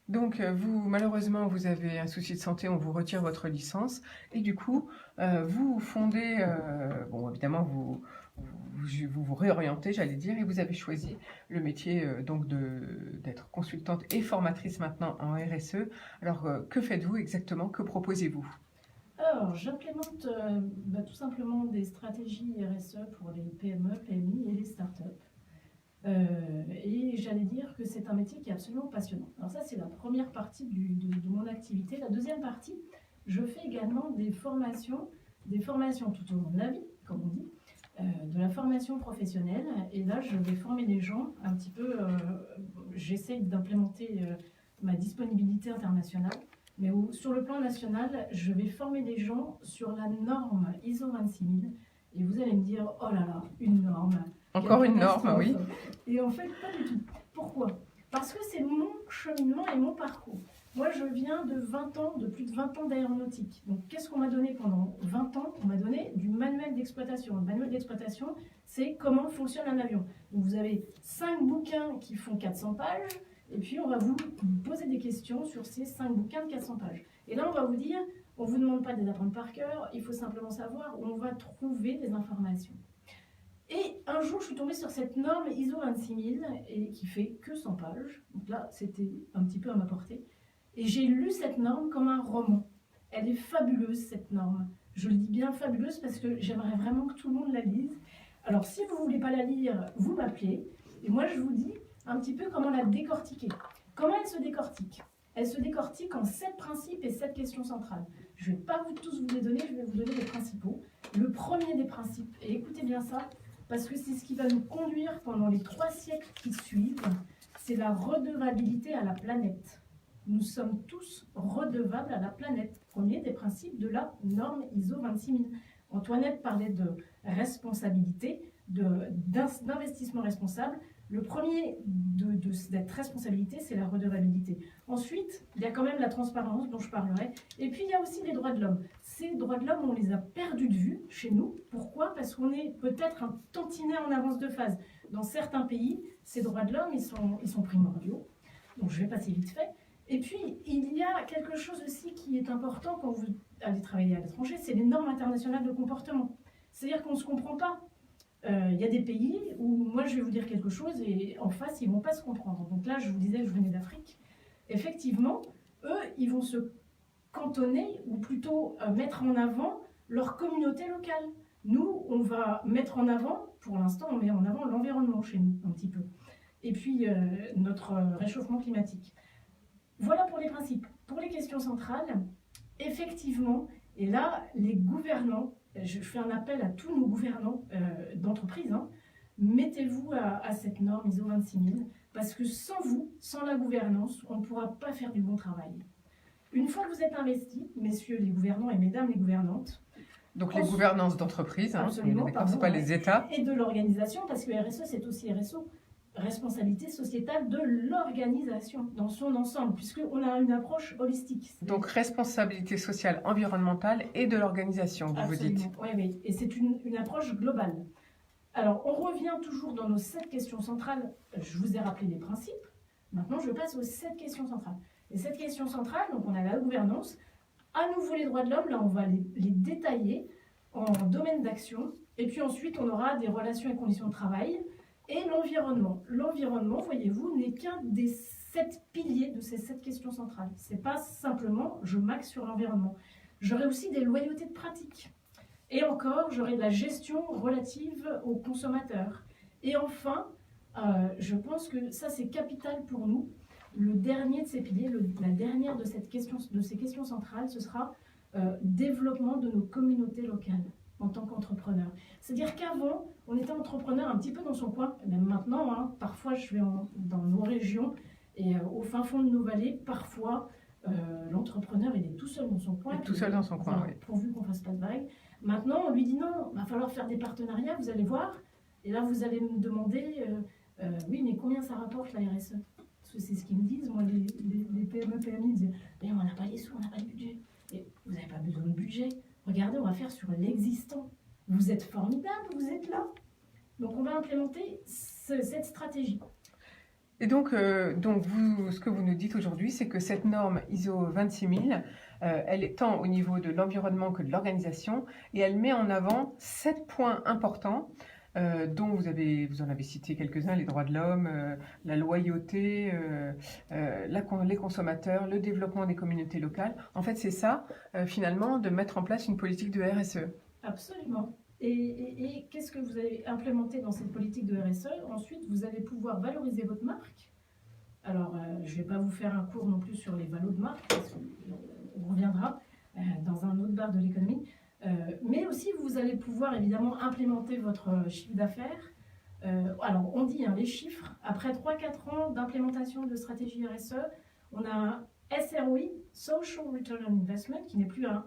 Donc malheureusement, vous avez un souci de santé, on vous retire votre licence et du coup, vous fondez, évidemment, vous réorientez, j'allais dire, et vous avez choisi le métier d'être consultante et formatrice maintenant en RSE. Alors, que faites-vous exactement? Que proposez-vous? Alors, j'implémente tout simplement des stratégies RSE pour les PME, PMI et les startups. Et j'allais dire que c'est un métier qui est absolument passionnant. Alors ça, c'est la première partie de mon activité. La deuxième partie, je fais également des formations tout au long de la vie, comme on dit, de la formation professionnelle. Et là, je vais former les gens un petit peu, j'essaie d'implémenter ma disponibilité internationale, mais sur le plan national, je vais former les gens sur la norme ISO 26000. Et vous allez me dire, oh là là, une norme. Encore une norme, oui. Et en fait, pas du tout. Pourquoi? Parce que c'est mon cheminement et mon parcours. Moi, je viens de plus de 20 ans d'aéronautique. Donc, qu'est-ce qu'on m'a donné pendant 20 ans? On m'a donné du manuel d'exploitation. Le manuel d'exploitation, c'est comment fonctionne un avion. Donc, vous avez 5 bouquins qui font 400 pages, et puis on va vous poser des questions sur ces 5 bouquins de 400 pages. Et là, on va vous dire, on ne vous demande pas de les apprendre par cœur, il faut simplement savoir où on va trouver des informations. Et un jour, je suis tombée sur cette norme ISO 26000 et qui fait que 100 pages. Donc là, c'était un petit peu à ma portée. Et j'ai lu cette norme comme un roman. Elle est fabuleuse, cette norme. Je le dis bien fabuleuse parce que j'aimerais vraiment que tout le monde la lise. Alors, si vous ne voulez pas la lire, vous m'appelez. Et moi, je vous dis un petit peu comment la décortiquer. Comment elle se décortique? Elle se décortique en 7 principes et 7 questions centrales. Je ne vais pas tous vous les donner, je vais vous donner les principaux. Le premier des principes, et écoutez bien ça, parce que c'est ce qui va nous conduire pendant les 3 siècles qui suivent, c'est la redevabilité à la planète. Nous sommes tous redevables à la planète. Premier des principes de la norme ISO 26000. Antoinette parlait de responsabilité, d'investissement responsable. Le premier de cette responsabilité, c'est la redevabilité. Ensuite, il y a quand même la transparence dont je parlerai. Et puis, il y a aussi les droits de l'homme. Ces droits de l'homme, on les a perdus de vue chez nous. Pourquoi? Parce qu'on est peut-être un tantinet en avance de phase. Dans certains pays, ces droits de l'homme, ils sont primordiaux. Donc, je vais passer vite fait. Et puis, il y a quelque chose aussi qui est important quand vous allez travailler à l'étranger, c'est les normes internationales de comportement. C'est-à-dire qu'on ne se comprend pas. Il y a des pays où moi je vais vous dire quelque chose et en face ils ne vont pas se comprendre. Donc là je vous disais que je venais d'Afrique. Effectivement, eux ils vont se cantonner ou plutôt mettre en avant leur communauté locale. Nous on va mettre en avant, pour l'instant on met en avant l'environnement chez nous un petit peu. Et puis notre réchauffement climatique. Voilà pour les principes. Pour les questions centrales, effectivement, et là les gouvernants, je fais un appel à tous nos gouvernants d'entreprise, mettez-vous à cette norme ISO 26000, parce que sans vous, sans la gouvernance, on ne pourra pas faire du bon travail. Une fois que vous êtes investis, messieurs les gouvernants et mesdames les gouvernantes, donc les gouvernances d'entreprise, c'est pas les États. Et de l'organisation, parce que RSE, c'est aussi RSO, responsabilité sociétale de l'organisation dans son ensemble, puisqu'on a une approche holistique. Donc responsabilité sociale, environnementale et de l'organisation, vous dites. Oui, et c'est une approche globale. Alors, on revient toujours dans nos 7 questions centrales. Je vous ai rappelé les principes. Maintenant, je passe aux 7 questions centrales. Les 7 questions centrales, donc on a la gouvernance. À nouveau, les droits de l'homme, là, on va les détailler en domaine d'action. Et puis ensuite, on aura des relations et conditions de travail. Et l'environnement. L'environnement, voyez-vous, n'est qu'un des 7 piliers de ces 7 questions centrales. Ce n'est pas simplement je maxe sur l'environnement. J'aurai aussi des loyautés de pratique. Et encore, j'aurai de la gestion relative aux consommateurs. Et enfin, je pense que ça c'est capital pour nous. Le dernier de ces piliers, la dernière de ces questions centrales, ce sera développement de nos communautés locales en tant qu'entrepreneur. C'est-à-dire qu'avant, on était entrepreneur un petit peu dans son coin, même maintenant, parfois je vais dans nos régions et au fin fond de nos vallées, parfois l'entrepreneur il est tout seul dans son coin. Tout seul dans son coin, oui. Pourvu qu'on ne fasse pas de vagues. Maintenant, on lui dit non, il va falloir faire des partenariats, vous allez voir. Et là, vous allez me demander, oui, mais combien ça rapporte la RSE? Parce que c'est ce qu'ils me disent, moi, les PME, PMI disent, mais on n'a pas les sous, on n'a pas de budget. Et vous n'avez pas besoin de budget. Regardez, on va faire sur l'existant. Vous êtes formidable, vous êtes là. Donc, on va implémenter cette stratégie. Et donc vous, ce que vous nous dites aujourd'hui, c'est que cette norme ISO 26000, elle est tant au niveau de l'environnement que de l'organisation, et elle met en avant 7 points importants, dont vous en avez cité quelques-uns, les droits de l'homme, la loyauté, les consommateurs, le développement des communautés locales. En fait, c'est ça, finalement, de mettre en place une politique de RSE. Absolument. Et qu'est-ce que vous avez implémenté dans cette politique de RSE? Ensuite, vous allez pouvoir valoriser votre marque. Alors, je ne vais pas vous faire un cours non plus sur les valos de marque, parce qu'on reviendra dans un autre bar de l'économie. Mais aussi, vous allez pouvoir évidemment implémenter votre chiffre d'affaires. Alors, on dit les chiffres. Après 3-4 ans d'implémentation de stratégie RSE, on a un SROI, Social Return on Investment, qui n'est plus un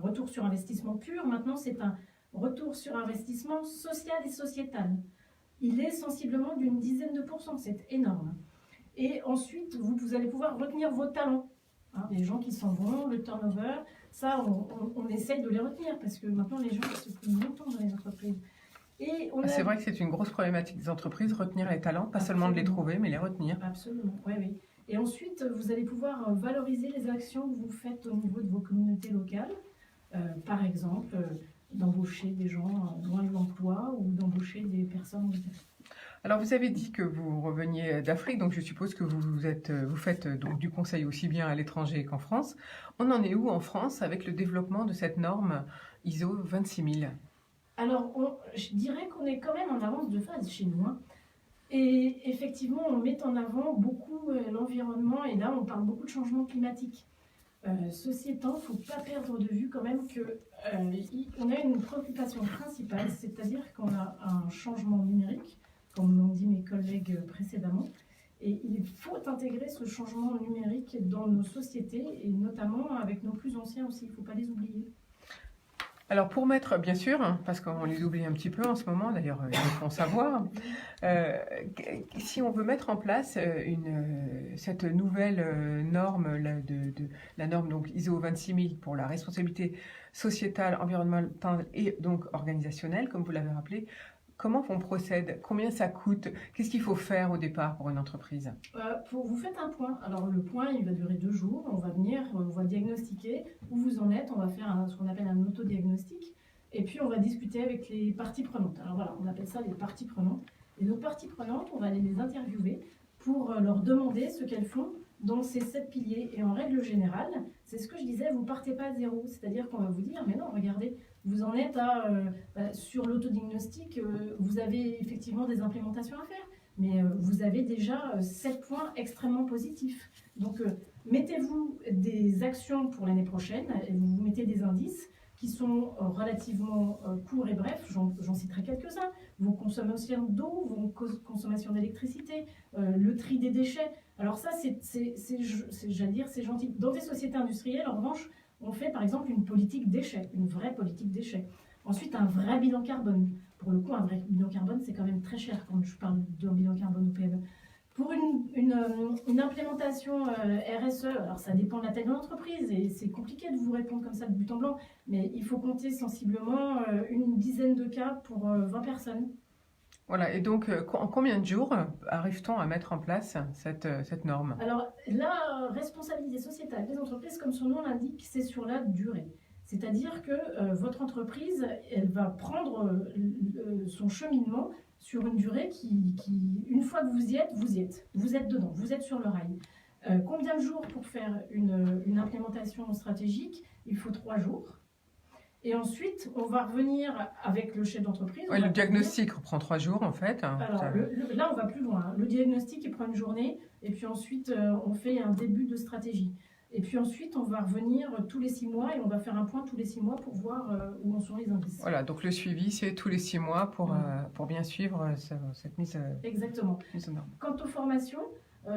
retour sur investissement pur. Maintenant, c'est un retour sur investissement social et sociétal. Il est sensiblement d'une dizaine de pourcents, c'est énorme. Et ensuite, vous allez pouvoir retenir vos talents. Les gens qui s'en vont, le turnover, ça, on essaye de les retenir parce que maintenant, les gens se trouvent longtemps dans les entreprises. C'est vrai que c'est une grosse problématique des entreprises, retenir les talents, pas seulement de les trouver, mais les retenir. Absolument, oui. Et ensuite, vous allez pouvoir valoriser les actions que vous faites au niveau de vos communautés locales. Par exemple, d'embaucher des gens loin de l'emploi ou d'embaucher des personnes handicapées. Alors, vous avez dit que vous reveniez d'Afrique, donc je suppose que vous faites donc du conseil aussi bien à l'étranger qu'en France. On en est où en France avec le développement de cette norme ISO 26000? Alors, je dirais qu'on est quand même en avance de phase chez nous, hein. Et effectivement, on met en avant beaucoup l'environnement, et là, on parle beaucoup de changement climatique. Ceci étant, il ne faut pas perdre de vue quand même qu'on a une préoccupation principale, c'est-à-dire qu'on a un changement numérique, comme l'ont dit mes collègues précédemment, et il faut intégrer ce changement numérique dans nos sociétés, et notamment avec nos plus anciens aussi, il ne faut pas les oublier. Alors pour mettre, bien sûr, parce qu'on les oublie un petit peu en ce moment, d'ailleurs ils le font savoir, si on veut mettre en place cette nouvelle norme, la norme donc ISO 26000 pour la responsabilité sociétale, environnementale et donc organisationnelle, comme vous l'avez rappelé, comment on procède? Combien ça coûte? Qu'est-ce qu'il faut faire au départ pour une entreprise? Vous faites un point. Alors le point, il va durer 2 jours. On va venir, on va diagnostiquer où vous en êtes. On va faire ce qu'on appelle un autodiagnostic. Et puis on va discuter avec les parties prenantes. Alors voilà, on appelle ça les parties prenantes. Et nos parties prenantes, on va aller les interviewer pour leur demander ce qu'elles font dans ces 7 piliers. Et en règle générale, c'est ce que je disais, vous partez pas à zéro. C'est-à-dire qu'on va vous dire, mais non, regardez, vous en êtes sur l'autodiagnostic, vous avez effectivement des implémentations à faire, mais vous avez déjà 7 points extrêmement positifs. Donc, mettez-vous des actions pour l'année prochaine, et vous vous mettez des indices qui sont relativement courts et brefs, j'en citerai quelques-uns, vos consommations d'eau, vos consommations d'électricité, le tri des déchets. Alors ça, j'allais dire, c'est gentil. Dans des sociétés industrielles, en revanche, on fait par exemple une politique déchets, une vraie politique déchets. Ensuite, un vrai bilan carbone. Pour le coup, un vrai bilan carbone, c'est quand même très cher quand je parle d'un bilan carbone au PME. Pour une implémentation RSE, alors ça dépend de la taille de l'entreprise et c'est compliqué de vous répondre comme ça de but en blanc, mais il faut compter sensiblement une dizaine de cas pour 20 personnes. Voilà, et donc en combien de jours arrive-t-on à mettre en place cette norme? Alors la responsabilité sociétale des entreprises, comme son nom l'indique, c'est sur la durée. C'est-à-dire que votre entreprise, elle va prendre son cheminement sur une durée qui, une fois que vous y êtes, vous êtes dedans, vous êtes sur le rail. Combien de jours pour faire une implémentation stratégique? Il faut 3 jours. Et ensuite, on va revenir avec le chef d'entreprise. Ouais, le diagnostic prend 3 jours en fait. Alors là, on va plus loin. Le diagnostic, il prend une journée. Et puis ensuite, on fait un début de stratégie. Et puis ensuite, on va revenir tous les 6 mois et on va faire un point tous les 6 mois pour voir où en sont les indices. Voilà, donc le suivi, c'est tous les 6 mois pour bien suivre cette mise Exactement. Mise en norme. Quant aux formations,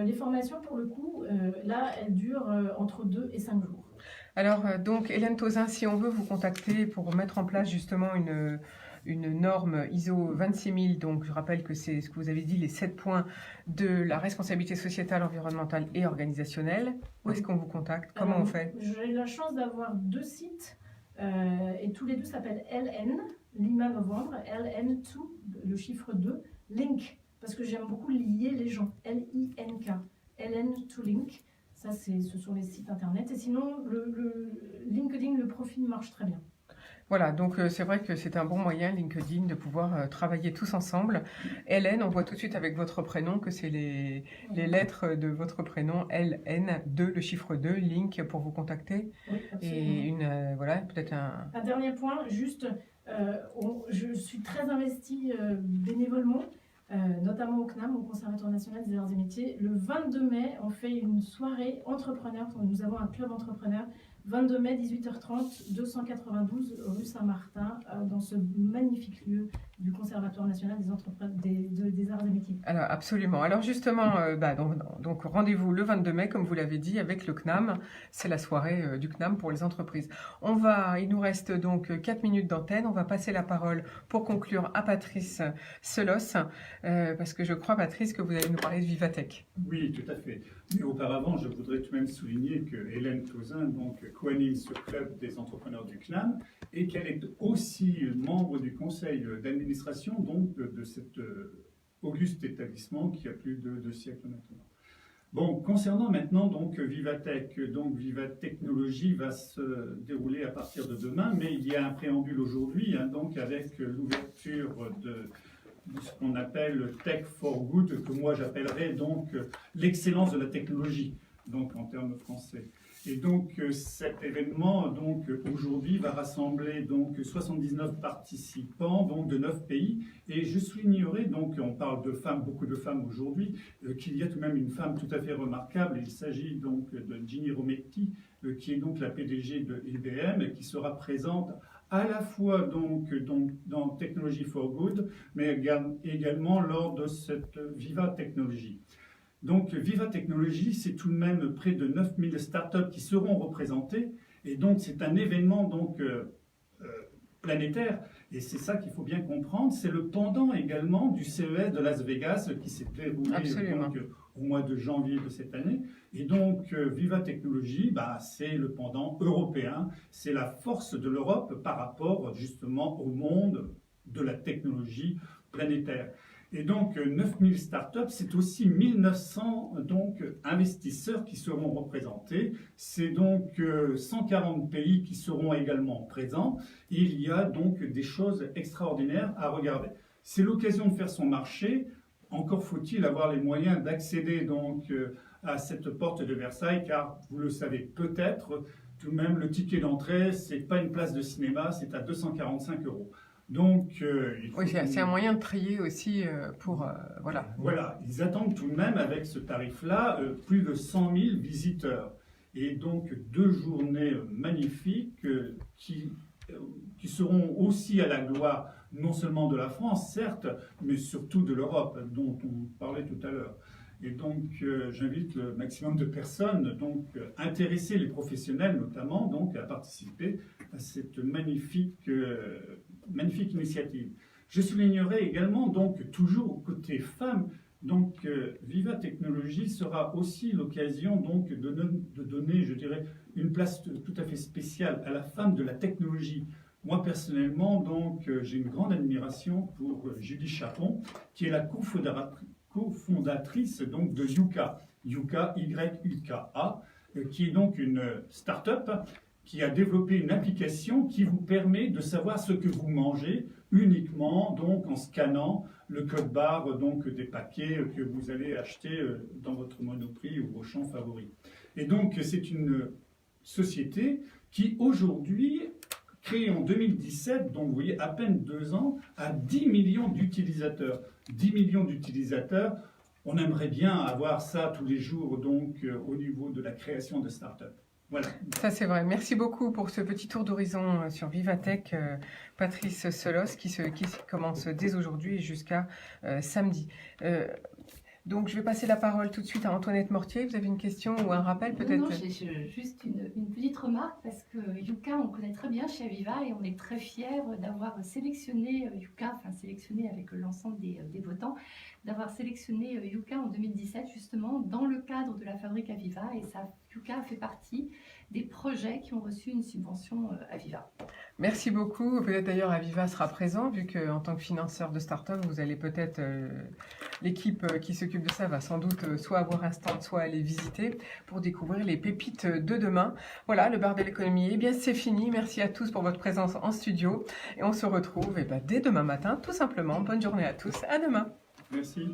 les formations, pour le coup, là, elles durent entre 2 et 5 jours. Alors, donc, Hélène Tauzin, si on veut vous contacter pour mettre en place justement une norme ISO 26000, donc je rappelle que c'est ce que vous avez dit, les 7 points de la responsabilité sociétale, environnementale et organisationnelle. Où est-ce qu'on vous contacte? Comment on fait? J'ai la chance d'avoir 2 sites et tous les 2 s'appellent LN, Lima Novembre, LN2, le chiffre 2, Link, parce que j'aime beaucoup lier les gens, L-I-N-K, LN2 Link. Ça, ce sont les sites internet. Et sinon, le LinkedIn, le profil marche très bien. Voilà, donc c'est vrai que c'est un bon moyen, LinkedIn, de pouvoir travailler tous ensemble. Hélène, on voit tout de suite avec votre prénom que c'est les lettres de votre prénom, LN2, le chiffre 2, link pour vous contacter. Oui, et voilà, peut-être un dernier point, juste, je suis très investie bénévolement, notamment au CNAM, au Conservatoire national des arts et métiers. Le 22 mai, on fait une soirée entrepreneur. Nous avons un club entrepreneur. 22 mai, 18h30, 292 rue Saint-Martin, dans ce magnifique lieu du Conservatoire national des arts et métiers. Alors, absolument. Alors justement, donc rendez-vous le 22 mai, comme vous l'avez dit, avec le CNAM. C'est la soirée du CNAM pour les entreprises. Il nous reste donc 4 minutes d'antenne. On va passer la parole pour conclure à Patrice Selos, parce que je crois, Patrice, que vous allez nous parler de Vivatech. Oui, tout à fait. Mais auparavant, je voudrais tout de même souligner que Hélène Tauzin co-anime ce club des entrepreneurs du CNAM et qu'elle est aussi membre du conseil d'administration donc de cet auguste établissement qui a plus de 2 siècles maintenant. Bon, concernant maintenant donc Vivatech, donc Vivatechnologie va se dérouler à partir de demain, mais il y a un préambule aujourd'hui, donc avec l'ouverture ce qu'on appelle Tech for Good, que moi j'appellerais donc l'excellence de la technologie, donc en termes français. Et donc cet événement, donc aujourd'hui, va rassembler donc 79 participants, donc de 9 pays. Et je soulignerai, donc on parle de femmes, beaucoup de femmes aujourd'hui, qu'il y a tout de même une femme tout à fait remarquable. Il s'agit donc de Ginny Rometty, qui est donc la PDG de IBM, qui sera présente à la fois donc dans Technology for Good, mais également lors de cette Viva Technology. Donc Viva Technology, c'est tout de même près de 9000 startups qui seront représentées, et donc c'est un événement donc planétaire, et c'est ça qu'il faut bien comprendre. C'est le pendant également du CES de Las Vegas qui s'est déroulé donc, au mois de janvier de cette année. Et donc Viva Technology, c'est le pendant européen, c'est la force de l'Europe par rapport justement au monde de la technologie planétaire. Et donc 9000 startups, c'est aussi 1900 donc, investisseurs qui seront représentés. C'est donc 140 pays qui seront également présents. Et il y a donc des choses extraordinaires à regarder. C'est l'occasion de faire son marché. Encore faut-il avoir les moyens d'accéder donc à cette porte de Versailles, car vous le savez peut-être, tout de même le ticket d'entrée, c'est pas une place de cinéma, c'est à 245 €. Donc, oui, c'est un moyen de trier aussi pour... voilà. Voilà, ils attendent tout de même avec ce tarif-là plus de 100 000 visiteurs. Et donc 2 journées magnifiques qui seront aussi à la gloire non seulement de la France, certes, mais surtout de l'Europe, dont on parlait tout à l'heure. Et donc, j'invite le maximum de personnes, donc intéressées, les professionnels notamment, donc à participer à cette magnifique initiative. Je soulignerai également, donc toujours côté femmes, donc Viva Technology sera aussi l'occasion donc de donner, je dirais, une place tout à fait spéciale à la femme de la technologie. Moi personnellement, donc j'ai une grande admiration pour Julie Chapon, qui est la cofondatrice donc de Yuka, Y-U-K-A, qui est donc une start-up qui a développé une application qui vous permet de savoir ce que vous mangez uniquement donc en scannant le code barre donc des paquets que vous allez acheter dans votre Monoprix ou vos champs favoris. Et donc c'est une société qui aujourd'hui, créée en 2017, donc vous voyez à peine 2 ans, a 10 millions d'utilisateurs. 10 millions d'utilisateurs, on aimerait bien avoir ça tous les jours donc au niveau de la création de start-up. Voilà. Ça c'est vrai. Merci beaucoup pour ce petit tour d'horizon sur Vivatech, Patrice Solos, qui commence dès aujourd'hui jusqu'à samedi. Donc je vais passer la parole tout de suite à Antoinette Mortier. Vous avez une question ou un rappel peut-être? Non, j'ai juste une petite remarque, parce que Yuka, on connaît très bien chez Aviva et on est très fiers d'avoir sélectionné Yuka, enfin sélectionné avec l'ensemble des votants, d'avoir sélectionné Yuka en 2017 justement dans le cadre de la fabrique Aviva, et ça, Yuka fait partie des projets qui ont reçu une subvention Aviva. Merci beaucoup. Peut-être d'ailleurs Aviva sera présent, vu qu'en tant que financeur de start-up, vous allez peut-être, l'équipe qui s'occupe de ça va sans doute soit avoir un stand, soit aller visiter pour découvrir les pépites de demain. Voilà, le bar de l'économie, eh bien c'est fini. Merci à tous pour votre présence en studio et on se retrouve dès demain matin, tout simplement. Bonne journée à tous, à demain. Merci.